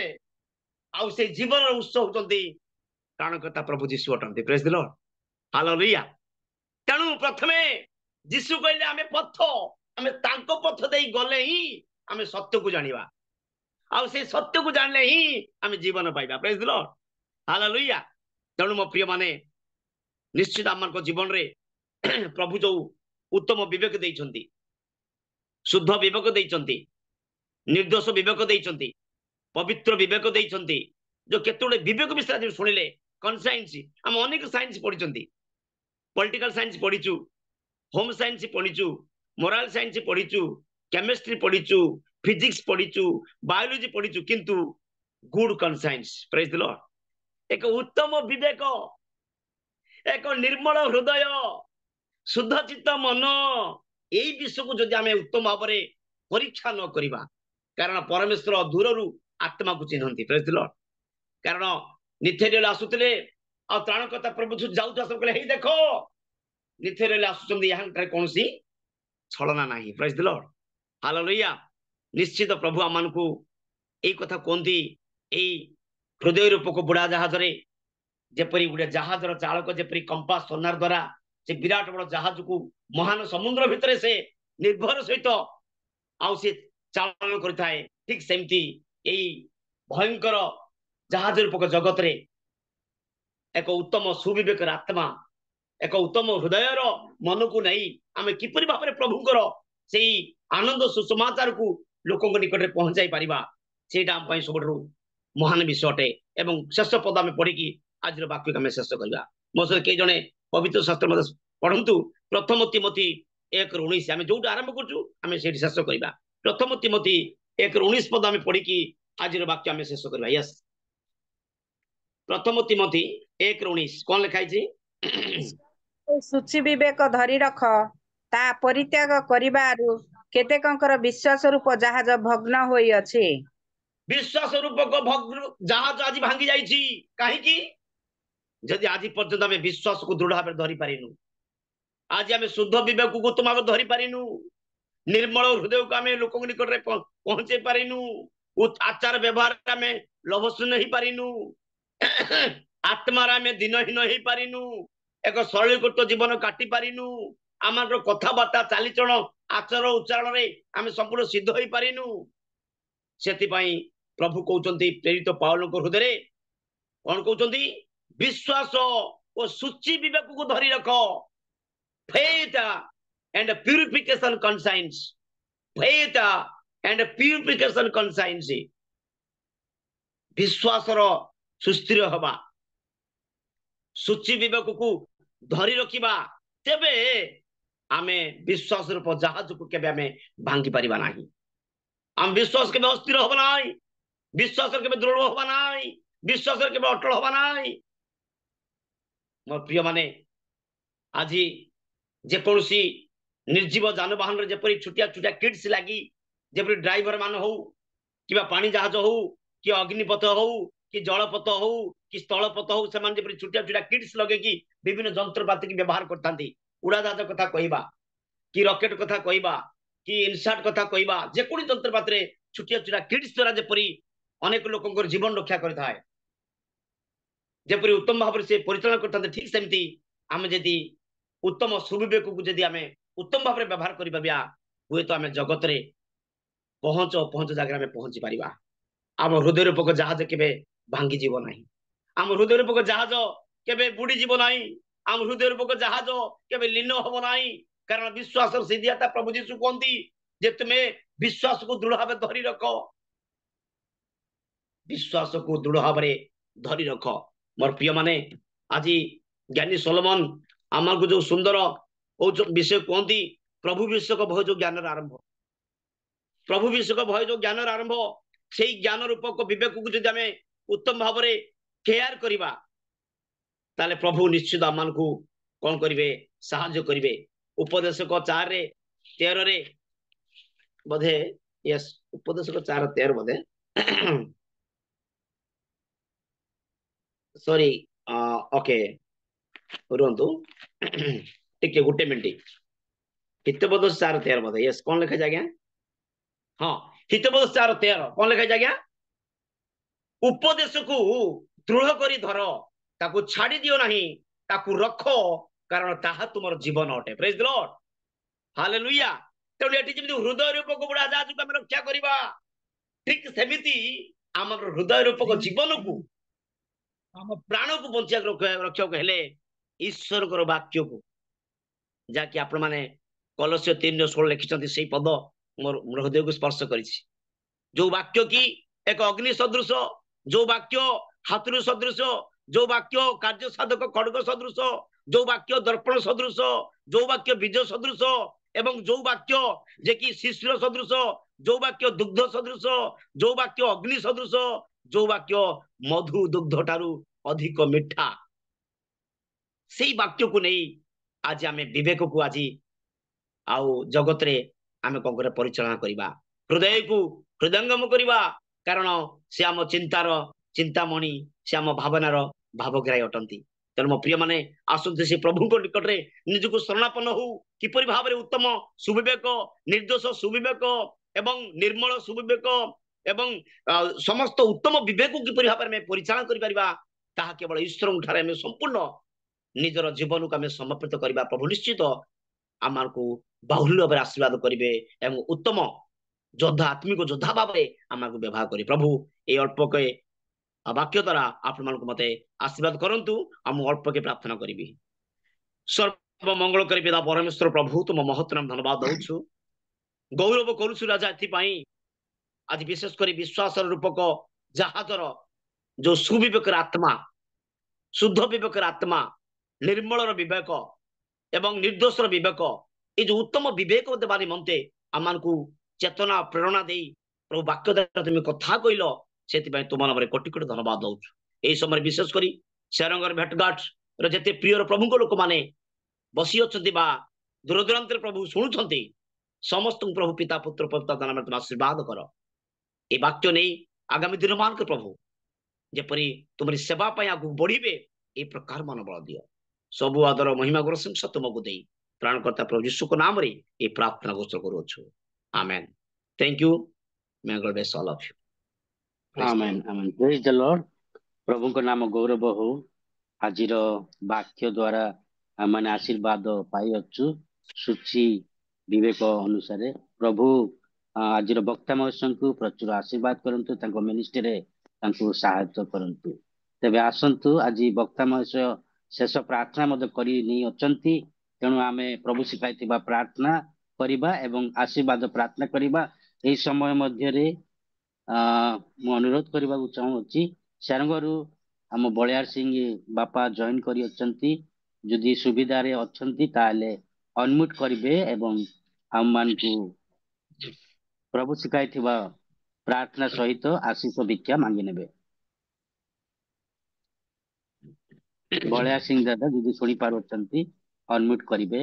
ଆଉ ସେଇ ଜୀବନର ଉତ୍ସ ହଉଛନ୍ତି ପ୍ରାଣକର୍ତ୍ତା ପ୍ରଭୁ ଯୀଶୁ ଅଟନ୍ତି। ପ୍ରେଜ୍ ଦି ଲର୍ଡ, ହାଲେଲୁୟା। ତେଣୁ ପ୍ରଥମେ ଯୀଶୁ କହିଲେ ଆମେ ପଥ, ଆମେ ତାଙ୍କ ପଥ ଦେଇ ଗଲେ ହିଁ ଆମେ ସତ୍ୟକୁ ଜାଣିବା, ଆଉ ସେଇ ସତ୍ୟକୁ ଜାଣିଲେ ହିଁ ଆମେ ଜୀବନ ପାଇବା। ପ୍ରେଜ୍ ଦି ଲର୍ଡ, ହାଲେଲୁୟା। ତେଣୁ ମୋ ପ୍ରିୟ ମାନେ, ନିଶ୍ଚିତ ଆମମାନଙ୍କ ଜୀବନରେ ପ୍ରଭୁ ଯୋଉ ଉତ୍ତମ ବିବେକ ଦେଇଛନ୍ତି, ଶୁଦ୍ଧ ବିବେକ ଦେଇଛନ୍ତି, ନିର୍ଦ୍ଦୋଷ ବିବେକ ଦେଇଛନ୍ତି, ପବିତ୍ର ବିବେକ ଦେଇଛନ୍ତି, ଯୋଉ କେତେ ଗୁଡେ ବିବେକ ବିଷୟରେ ଶୁଣିଲେ, କନସାଇନ୍ସ, ଆମେ ଅନେକ ସାଇନ୍ସ ପଢିଛନ୍ତି, ପଲିଟିକାଲ ସାଇନ୍ସ ପଢିଛୁ, ହୋମ ସାଇନ୍ସ ପଢିଛୁ, ମୋରାଲ ସାଇନ୍ସ ପଢିଛୁ, କେମିଷ୍ଟ୍ରି ପଢିଛୁ, ଫିଜିକ୍ସ ପଢିଛୁ, ବାୟୋଲୋଜି ପଢିଛୁ, କିନ୍ତୁ ଗୁଡ କନସାଇନ୍ସ, ପ୍ରେଜ୍ ଦି ଲର୍ଡ, ଏକ ଉତ୍ତମ ବିବେକ, ଏକ ନିର୍ମଳ ହୃଦୟ, ଶୁଦ୍ଧ ଚିତ୍ତ ମନ, ଏଇ ବିଷୟକୁ ଯଦି ଆମେ ଉତ୍ତମ ଭାବରେ ପରୀକ୍ଷା ନ କରିବା, କାରଣ ପରମେଶ୍ୱର ଦୂରରୁ ଆତ୍ମାକୁ ଚିହ୍ନନ୍ତି। ପ୍ରେଜ୍ ଦି ଲର୍ଡ। କାରଣ ନିଥେରିଏଲ ଆସୁଥିଲେ, ଆଉ ତ୍ରାଣକର୍ତ୍ତା ପ୍ରଭୁ ଯାଉଥିବା ସବୁ କହିଲେ, ହେଇ ଦେଖ ନିଥେରିଏଲ ଆସୁଛନ୍ତି, ଏହାଠାରେ କୌଣସି ଛଳନା ନାହିଁ। ପ୍ରେଜ୍ ଦି ଲର୍ଡ, ହାଲେଲୁୟା। ନିଶ୍ଚିତ ପ୍ରଭୁ ଆମମାନଙ୍କୁ ଏଇ କଥା କୁହନ୍ତି, ଏଇ ହୃଦୟ ରୂପକ ବୁଢା ଜାହାଜରେ ଯେପରି ଗୋଟେ ଜାହାଜର ଚାଳକ ଯେପରି କମ୍ପାସ ସୋନାର ଦ୍ୱାରା ସେ ବିରାଟ ବଡ ଜାହାଜକୁ ମହାନ ସମୁଦ୍ର ଭିତରେ ସେ ନିର୍ଭର ସହିତ ଆଉ ସେ ଚାଳନ କରିଥାଏ, ଠିକ ସେମିତି এই ভয়ঙ্কর জাহাজ রূপକ ଜଗତରେ ଏକ ଉତ୍ତମ ସୁବିବେକର ଆତ୍ମା ଏକ ଉତ୍ତମ ହୃଦୟର ମନକୁ ନେଇ ଆମେ କିପରି ଭାବରେ ପ୍ରଭୁଙ୍କର ସେଇ ଆନନ୍ଦ ସୁସମାଚାରକୁ ଲୋକଙ୍କ ନିକଟରେ ପହଞ୍ଚାଇ ପାରିବା ସେଇଟା ଆମ ପାଇଁ ସବୁଠାରୁ ମହାନ ବିଷୟ ଅଟେ। ଏବଂ ଶେଷ ପଦ ଆମେ ପଢିକି ଆଜିର ବାକ୍ୟକୁ ଆମେ ଶେଷ କରିବା। ମୋ ସହିତ କେହି ଜଣେ ପବିତ୍ର ଶାସ୍ତ୍ର ମଧ୍ୟ ପଢନ୍ତୁ। ପ୍ରଥମ ତିମୋଥୀ 1:19 ଆମେ ଯୋଉଠି ଆରମ୍ଭ କରୁଛୁ ଆମେ ସେଇଠି ଶେଷ କରିବା। ପ୍ରଥମ ତିମୋଥୀ 1:19 ପଦ ଆମେ ପଢିକି ଆଜିର ବାକ୍ୟ ଆମେ ଶେଷ କରିବା। ୟେସ୍, ପ୍ରଥମ ତିମୋଥୀ 1:19 କଣ ଲେଖା ହେଇଛି? ସୂଚି ବିବେକ ଧରି ରଖ, ତା ପରିତ୍ୟାଗ କରିବାରୁ କେତେକଙ୍କର ବିଶ୍ୱାସ ରୂପ ଜାହାଜ ଭଗ୍ନ ହୋଇଅଛି। ବିଶ୍ୱାସ ରୂପକ ଜାହାଜ ଆଜି ଭାଙ୍ଗି ଯାଇଛି। କାହିଁକି? ଯଦି ଆଜି ପର୍ଯ୍ୟନ୍ତ ଆମେ ବିଶ୍ୱାସକୁ ଦୃଢ ଭାବରେ ଧରି ପାରିନୁ, ଆଜି ଆମେ ଶୁଦ୍ଧ ବିବେକକୁ ଉତ୍ତମ ଭାବରେ ଧରି ପାରିନୁ, ନିର୍ମଳ ହୃଦୟକୁ ଆମେ ଲୋକଙ୍କ ନିକଟରେ ପହଞ୍ଚେଇ ପାରିନୁ, ଆଚାର ବ୍ୟବହାରରେ ଆମେ ଲୋଭଶୂନ୍ୟ ହେଇପାରିନୁ, ଆତ୍ମାରେ ଆମେ ଦିନହୀନ ହେଇପାରିନୁ, ଏକ ସରଳୀକୃତ ଜୀବନ କାଟି ପାରିନୁ, ଆମର କଥାବାର୍ତ୍ତା ଚାଲିଚଳନ ଆଚାର ଉଚ୍ଚାରଣରେ ଆମେ ସମ୍ପୂର୍ଣ୍ଣ ସିଦ୍ଧ ହେଇପାରିନୁ। ସେଥିପାଇଁ ପ୍ରଭୁ କହୁଛନ୍ତି ପ୍ରେରିତ ପାଉଲଙ୍କ ହୃଦୟରେ କଣ କହୁଛନ୍ତି? ବିଶ୍ୱାସ ଓ ସୂଚି ବିବେକକୁ ଧରି ରଖ। faith and purification conscience, faith and purification conscience, ବିଶ୍ୱାସର ସୁସ୍ଥିର ହେବା, ସୂଚି ବିବେକକୁ ଧରି ରଖିବା, ତେବେ ଆମେ ବିଶ୍ୱାସ ରୂପ ଜାହାଜକୁ କେବେ ଆମେ ଭାଙ୍ଗି ପାରିବା ନାହିଁ। ଆମ ବିଶ୍ୱାସ କେବେ ଅସ୍ଥିର ହବ ନାହିଁ, ବିଶ୍ୱାସରେ କେବେ ଦୃଢ ହବା ନାହିଁ, ବିଶ୍ୱାସରେ କେବେ ଅଟଳ ହବା ନାହିଁ। ମୋ ପ୍ରିୟ ମାନେ, ଆଜି ଯେକୌଣସି ନିର୍ଜୀବ ଯାନବାହନରେ ଯେପରି ଛୋଟିଆ ଛୋଟିଆ କିଡ୍ସ ଲାଗି ଯେପରି ଡ୍ରାଇଭର ମାନେ ହଉ କିମ୍ବା ପାଣି ଜାହାଜ ହଉ କି ଅଗ୍ନିପଥ ହଉ କି ଜଳପଥ ହଉ କି ସ୍ଥଳପଥ ହଉ, ସେମାନେ ଯେପରି ଛୋଟିଆ ଛୋଟିଆ କିଡ୍ସ ଲଗେଇକି ବିଭିନ୍ନ ଯନ୍ତ୍ରପାତିକି ବ୍ୟବହାର କରିଥାନ୍ତି। ଉଡାଜାହାଜ କଥା କହିବା କି ରକେଟ କଥା କହିବା କି ଇନସାଟ କଥା କହିବା, ଯେକୌଣସି ଯନ୍ତ୍ରପାତିରେ ଛୋଟିଆ ଛୋଟିଆ କିଡ୍ସ ଦ୍ୱାରା ଯେପରି ଅନେକ ଲୋକଙ୍କର ଜୀବନ ରକ୍ଷା କରିଥାଏ, ଯେପରି ଉତ୍ତମ ଭାବରେ ସେ ପରିଚାଳନା କରିଥାନ୍ତି, ଠିକ ସେମିତି ଆମେ ଯଦି ଉତ୍ତମ ସୁବିବେକକୁ ଯଦି ଆମେ ଉତ୍ତମ ଭାବରେ ବ୍ୟବହାର କରିପାରିବା, ହୁଏତ ଆମେ ଜଗତରେ ପହଞ୍ଚ ଜାଗାରେ ଆମେ ପହଞ୍ଚି ପାରିବା। ଆମ ହୃଦୟ ରୂପକ ଜାହାଜ କେବେ ଭାଙ୍ଗିଯିବ ନାହିଁ, ଆମ ହୃଦୟ ରୂପକ ଜାହାଜ କେବେ ବୁଡିଯିବ ନାହିଁ, ଆମ ହୃଦୟ ରୂପକ ଜାହାଜ କେବେ ଲୀନ ହବ ନାହିଁ। କାରଣ ବିଶ୍ୱାସର ସିଦ୍ଧିଦାତା ପ୍ରଭୁ ଯୀଶୁ କୁହନ୍ତି ଯେ ତୁମେ ବିଶ୍ୱାସକୁ ଦୃଢ ଭାବରେ ଧରି ରଖ, ବିଶ୍ୱାସକୁ ଦୃଢ ଭାବରେ ଧରି ରଖ। ମୋର ପ୍ରିୟ ମାନେ, ଆଜି ଜ୍ଞାନୀ ସୋଲୋମନ ଆମକୁ ଯୋଉ ସୁନ୍ଦର ବିଷୟ କୁହନ୍ତି, ପ୍ରଭୁ ବିଷୟକ ଭୟ ଯୋଉ ଜ୍ଞାନର ଆରମ୍ଭ, ପ୍ରଭୁ ବିଷୟକ ଭୟ ଯୋଉ ଜ୍ଞାନର ଆରମ୍ଭ, ସେଇ ଜ୍ଞାନ ରୂପକ ବିବେକକୁ ଯଦି ଆମେ ଉତ୍ତମ ଭାବରେ କେୟାର କରିବା, ତାହେଲେ ପ୍ରଭୁ ନିଶ୍ଚିତ ଆମମାନଙ୍କୁ କଣ କରିବେ? ସାହାଯ୍ୟ କରିବେ। ଉପଦେଶକ 4:13 ବୋଧେ, ୟେସ୍, ଉପଦେଶକ 4:13 ବୋଧେ, ସରି, ଓକେ, ରୁହନ୍ତୁ ଟିକେ ଗୋଟେ ମିନିଟ୍। ହିତୋପଦେଶ 4:13 ବୋଧେ, ୟେସ୍, କଣ ଲେଖାଯାଇଛି ଆଜ୍ଞା? ହଁ, ହିତୋପଦେଶ 4:13 କଣ ଲେଖାଯାଇଛି ଆଜ୍ଞା? ଉପଦେଶକୁ ଦୃଢ କରି ଧର, ତାକୁ ଛାଡି ଦିଅ ନାହିଁ, ତାକୁ ରଖ, କାରଣ ତାହା ତୁମର ଜୀବନ ଅଟେ। ପ୍ରେଜ୍ ଦ ଲର୍ଡ, ହାଲେଲୁୟା। ତେଣୁ ଏଠି ଯେମିତି ହୃଦୟ ରୂପକ ବୁଢା ଜାହାଜକୁ ଆମେ ରକ୍ଷା କରିବା, ଠିକ ସେମିତି ଆମର ହୃଦୟ ରୂପକ ଜୀବନକୁ, ଆମ ପ୍ରାଣକୁ ରଖିବାକୁ ହେଲେ ଈଶ୍ୱରଙ୍କର ବାକ୍ୟକୁ, ଯାହାକି ଆପଣ ମାନେ କଲୋସ୍ୟ 3:16 ଲେଖିଛନ୍ତି, ସେଇ ପଦ ମୋର ହୃଦୟକୁ ସ୍ପର୍ଶ କରିଛି। ଯୋଉ ବାକ୍ୟ କି ଏକ ଅଗ୍ନି ସଦୃଶ, ଯୋଉ ବାକ୍ୟ ହାତରୁ ସଦୃଶ, ଯୋଉ ବାକ୍ୟ କାର୍ଯ୍ୟ ସାଧକ ଖଡଗ ସଦୃଶ, ଯୋଉ ବାକ୍ୟ ଦର୍ପଣ ସଦୃଶ, ଯୋଉ ବାକ୍ୟ ବୀଜ ସଦୃଶ, ଏବଂ ଯୋଉ ବାକ୍ୟ ଯେ କି ଶିଶୁର ସଦୃଶ, ଯୋଉ ବାକ୍ୟ ଦୁଗ୍ଧ ସଦୃଶ, ଯୋଉ ବାକ୍ୟ ଅଗ୍ନି ସଦୃଶ, ଯୋଉ ବାକ୍ୟ ମଧୁ ଦୁଗ୍ଧ ଠାରୁ ଅଧିକ ମିଠା, ସେଇ ବାକ୍ୟକୁ ନେଇ ଆଜି ଆମେ ବିବେକକୁ ଆଜି ଆଉ ଜଗତରେ ଆମେ କଣ କରିବା? ପରିଚାଳନା କରିବା, ହୃଦୟକୁ ହୃଦୟଙ୍ଗମ କରିବା, କାରଣ ସେ ଆମ ଚିନ୍ତାର ଚିନ୍ତାମଣି, ସେ ଆମ ଭାବନାର ଭାବଗ୍ରାହୀ ଅଟନ୍ତି। ତେଣୁ ମୋ ପ୍ରିୟ ମାନେ, ଆସନ୍ତୁ ସେ ପ୍ରଭୁଙ୍କ ନିକଟରେ ନିଜକୁ ଶରଣାପନ୍ନ ହଉ, କିପରି ଭାବରେ ଉତ୍ତମ ସୁବିବେକ, ନିର୍ଦ୍ଦୋଷ ସୁବିବେକ ଏବଂ ନିର୍ମଳ ସୁବିବେକ ଏବଂ ସମସ୍ତ ଉତ୍ତମ ବିବେକକୁ କିପରି ଭାବରେ ଆମେ ପରିଚାଳନା କରିପାରିବା, ତାହା କେବଳ ଈଶ୍ୱରଙ୍କ ଠାରେ ଆମେ ସମ୍ପୂର୍ଣ୍ଣ ନିଜର ଜୀବନକୁ ଆମେ ସମର୍ପିତ କରିବା। ପ୍ରଭୁ ନିଶ୍ଚିତ ଆମକୁ ବାହୁଲ୍ୟ ଭାବରେ ଆଶୀର୍ବାଦ କରିବେ ଏବଂ ଉତ୍ତମ ଯୋଦ୍ଧା ଆତ୍ମିକ ଯୋଦ୍ଧା ଭାବରେ ଆମକୁ ବ୍ୟବହାର କରି ପ୍ରଭୁ ଏଇ ଅଳ୍ପକେ ବାକ୍ୟ ଦ୍ୱାରା ଆପଣମାନଙ୍କୁ ମତେ ଆଶୀର୍ବାଦ କରନ୍ତୁ। ଆଉ ମୁଁ ଅଳ୍ପକେ ପ୍ରାର୍ଥନା କରିବି। ସର୍ବମଙ୍ଗଳକାରୀ ପିତା ପରମେଶ୍ୱର ପ୍ରଭୁ ତୁମ ମହତ୍ ନାମ ଧନ୍ୟବାଦ ଦଉଛୁ, ଗୌରବ କରୁଛୁ ରାଜା ଏଥିପାଇଁ ଆଜି ବିଶେଷ କରି ବିଶ୍ୱାସର ରୂପକ ଜାହାଜର ଯୋଉ ସୁବିବେକର ଆତ୍ମା, ଶୁଦ୍ଧ ବିବେକର ଆତ୍ମା, ନିର୍ମଳର ବିବେକ ଏବଂ ନିର୍ଦ୍ଦୋଷର ବିବେକ, ଏଇ ଯୋଉ ଉତ୍ତମ ବିବେକ ଦେବା ନିମନ୍ତେ ଆମମାନଙ୍କୁ ଚେତନା ପ୍ରେରଣା ଦେଇ ପ୍ରଭୁ ବାକ୍ୟ ଦ୍ୱାରା ତୁମେ କଥା କହିଲ, ସେଥିପାଇଁ ତୁମ ନାମରେ କୋଟି କୋଟି ଧନ୍ୟବାଦ ଦଉଛୁ। ଏଇ ସମୟରେ ବିଶେଷ କରି ସେରଙ୍ଗର ଭେଟଘାଟର ଯେତେ ପ୍ରିୟର ପ୍ରଭୁଙ୍କ ଲୋକମାନେ ବସି ଅଛନ୍ତି ବା ଦୂରଦୂରାନ୍ତରେ ପ୍ରଭୁ ଶୁଣୁଛନ୍ତି, ସମସ୍ତଙ୍କୁ ପ୍ରଭୁ ପିତା ପୁତ୍ର ପବିତ୍ର ନାମରେ ତୁମେ ଆଶୀର୍ବାଦ କର। ଏ ବାକ୍ୟ ନେଇ ଆଗାମୀ ଦିନମାନଙ୍କ ପ୍ରଭୁ ଯେପରି ତୁମରି ସେବା ପାଇଁ ଆଗକୁ ବଢିବେ, এই ପ୍ରକାର ମନୋବଳ ଦିଅ। ସବୁ ଆଦର ମହିମା ପ୍ରଶଂସା ତୁମକୁ ଦେଇ ପ୍ରାଣକର୍ତ୍ତା ପ୍ରଭୁ ଯୀଶୁଙ୍କ ନାମରେ এই ପ୍ରାର୍ଥନା ଘୋଷଣା କରୁଅଛୁ। ଆମେନ୍। Thank you. May God bless all of you. ଆମେନ୍ ଆମେନ୍। Praise the Lord. ପ୍ରଭୁଙ୍କ ନାମ ଗୌରବ ହଉ। ଆଜିର ବାକ୍ୟ ଦ୍ୱାରା ଆମମାନେ ଆଶୀର୍ବାଦ ପାଇଅଛୁ ସୂଚି ବିବେକ ଅନୁସାରେ। ପ୍ରଭୁ ଆଜିର ବକ୍ତା ମହାଶୟଙ୍କୁ ପ୍ରଚୁର ଆଶୀର୍ବାଦ କରନ୍ତୁ, ତାଙ୍କ ମିନିଷ୍ଟ୍ରିରେ ତାଙ୍କୁ ସାହାଯ୍ୟ କରନ୍ତୁ। ତେବେ ଆସନ୍ତୁ, ଆଜି ବକ୍ତା ମହାଶୟ ଶେଷ ପ୍ରାର୍ଥନା ମଧ୍ୟ କରି ନେଇ ଅଛନ୍ତି, ତେଣୁ ଆମେ ପ୍ରଭୁ ଶିଖାଇଥିବା ପ୍ରାର୍ଥନା କରିବା ଏବଂ ଆଶୀର୍ବାଦ ପ୍ରାର୍ଥନା କରିବା। ଏହି ସମୟ ମଧ୍ୟରେ ମୁଁ ଅନୁରୋଧ କରିବାକୁ ଚାହୁଁଅଛି, ସେରଙ୍ଗରୁ ଆମ ବଳିଆର ସିଂ ବାପା ଜଏନ୍ କରି ଅଛନ୍ତି, ଯଦି ସୁବିଧାରେ ଅଛନ୍ତି ତାହେଲେ ଅନମ୍ୟୁଟ୍ କରିବେ ଏବଂ ଆମମାନଙ୍କୁ ପ୍ରଭୁ ଶିଖାଇଥିବା ପ୍ରାର୍ଥନା ସହିତ ଆଶୀଷ ଭିକ୍ଷା ମାଗି ନେବେ। ବଳିଆର ସିଂ ଦାଦା ଯଦି ଶୁଣି ପାରୁଛନ୍ତି ଅନମ୍ୟୁଟ୍ କରିବେ।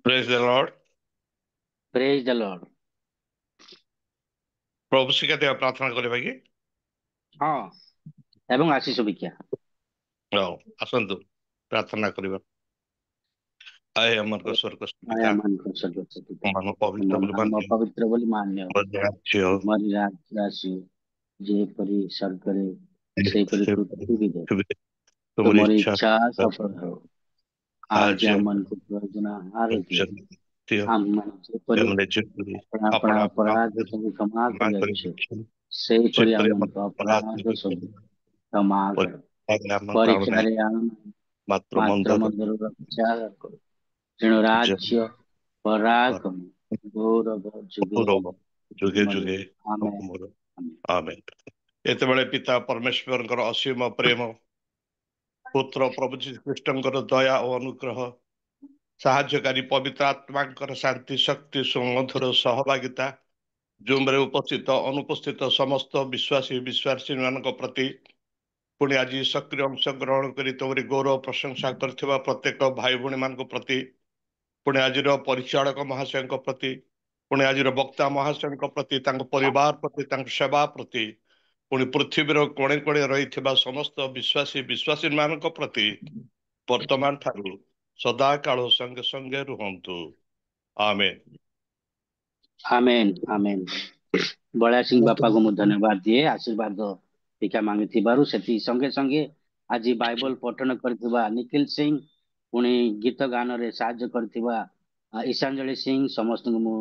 ପ୍ରେଜ୍ ଦ ଲର୍ଡ। ପ୍ରେଜ୍ ଦ ଲର୍ଡ। ପ୍ରଭୁ ଶିଖାଇଥିବା ପ୍ରାର୍ଥନା କରିବା କି? ହଁ, ଏବଂ ଆଶୀଷ ଭିକ୍ଷା। ହଉ, ଆସନ୍ତୁ ପ୍ରାର୍ଥନା କରିବା। ଆଏ ଆମର ସ୍ୱର୍ଗସ୍ଥ ପିତା, ଆମ ପବିତ୍ର ବୋଲି ମାନ୍ୟ, ପବିତ୍ର ବୋଲି ମାନ୍ୟ, ତୁମରି ରାଜ୍ୟ ଆସୁ, ଯେପରି ସ୍ୱର୍ଗରେ ସେପରି ପୃଥିବୀରେ ତୁମରି ଇଚ୍ଛା ସଫଳ ହେଉ। ଆଜି ଆମମାନଙ୍କୁ ପ୍ରୟୋଜନ ଆହାର ଦିଅ, ଆମମାନେ ଯେପରି ଆପଣା ଅପରାଧ ସବୁ କ୍ଷମା କରିଅଛୁ, ସେହିପରି ଆମମାନଙ୍କୁ ଅପରାଧ ସବୁ କ୍ଷମା କର। ପରୀକ୍ଷାରେ ମାତ୍ର ମନ୍ଦରୁ ରକ୍ଷା କର, ତେଣୁ ରାଜ୍ୟ ପରାକ୍ରମ ଗୌରବ ଯୁଗେ ଯୁଗେ। ଆମେନ୍। ଆମେନ୍। ଯେତେବେଳେ ପିତା ପରମେଶ୍ୱରଙ୍କର ଅସୀମ ପ୍ରେମ, ପୁତ୍ର ପ୍ରଭୁ ଯୀଶୁଖ୍ରୀଷ୍ଟଙ୍କର ଦୟା ଓ ଅନୁଗ୍ରହ, ସାହାଯ୍ୟକାରୀ ପବିତ୍ର ଆତ୍ମାଙ୍କର ଶାନ୍ତି ଶକ୍ତି ସୁମଧୁର ସହଭାଗିତା ଜୁମ୍ରେ ଉପସ୍ଥିତ ଅନୁପସ୍ଥିତ ସମସ୍ତ ବିଶ୍ୱାସୀ ମାନଙ୍କ ପ୍ରତି, ପୁଣି ଆଜି ସକ୍ରିୟ ଅଂଶଗ୍ରହଣ କରି ତୁମରି ଗୌରବ ପ୍ରଶଂସା କରିଥିବା ପ୍ରତ୍ୟେକ ଭାଇ ଭଉଣୀ ମାନଙ୍କ ପ୍ରତି, ପୁଣି ଆଜିର ପରିଚାଳକ ମହାଶୟଙ୍କ ପ୍ରତି, ପୁଣି ଆଜିର ବକ୍ତା ମହାଶୟଙ୍କ ପ୍ରତି, ତାଙ୍କ ପରିବାର ପ୍ରତି, ତାଙ୍କ ସେବା ପ୍ରତି, ପୁଣି ପୃଥିବୀର କୋଣେ କୋଣେ ରହିଥିବା ସମସ୍ତ ବିଶ୍ୱାସୀ ମାନଙ୍କ ପ୍ରତି ବର୍ତ୍ତମାନ ଠାରୁ ସଦା କାଳ ସଙ୍ଗେ ସଙ୍ଗେ ରୁହନ୍ତୁ। ଆମେନ୍। ଆମେନ୍ ଆମେନ୍। ବଳିଆ ସିଂ ବାପାକୁ ମୁଁ ଧନ୍ୟବାଦ ଦିଏ ଆଶୀର୍ବାଦ ଭିକ୍ଷା ମାଗିଥିବାରୁ। ସେଠି ସଙ୍ଗେ ସଙ୍ଗେ ଆଜି ବାଇବଲ ପଠନ କରିଥିବା ନିଖିଲ ସିଂ, ପୁଣି ଗୀତ ଗାନରେ ସାହାଯ୍ୟ କରିଥିବା ଈଶାଞ୍ଜଳି ସିଂ, ସମସ୍ତଙ୍କୁ ମୁଁ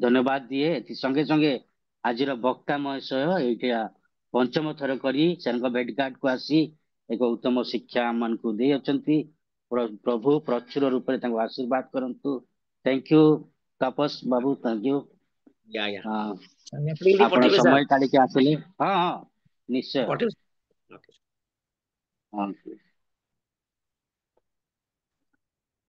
ଧନ୍ୟବାଦ ଦିଏ। ଏଥି ସଙ୍ଗେ ସଙ୍ଗେ ଆଜିର ବକ୍ତା ମହାଶୟ ଏଇଟା ପଞ୍ଚମ ଥର କରି ସେମାନଙ୍କ ଭେଟଘାଟକୁ ଆସି ଏକ ଉତ୍ତମ ଶିକ୍ଷା ଆମମାନଙ୍କୁ ଦେଇ ଅଛନ୍ତି। ପ୍ରଭୁ ପ୍ରଚୁର ରୂପରେ ତାଙ୍କୁ ଆଶୀର୍ବାଦ କରନ୍ତୁ। Thank you Tapas babu, thank you. ଆପଣ ସମୟ କାଢିକି ଆସିଲେ। ହଁ ହଁ ନିଶ୍ଚୟ।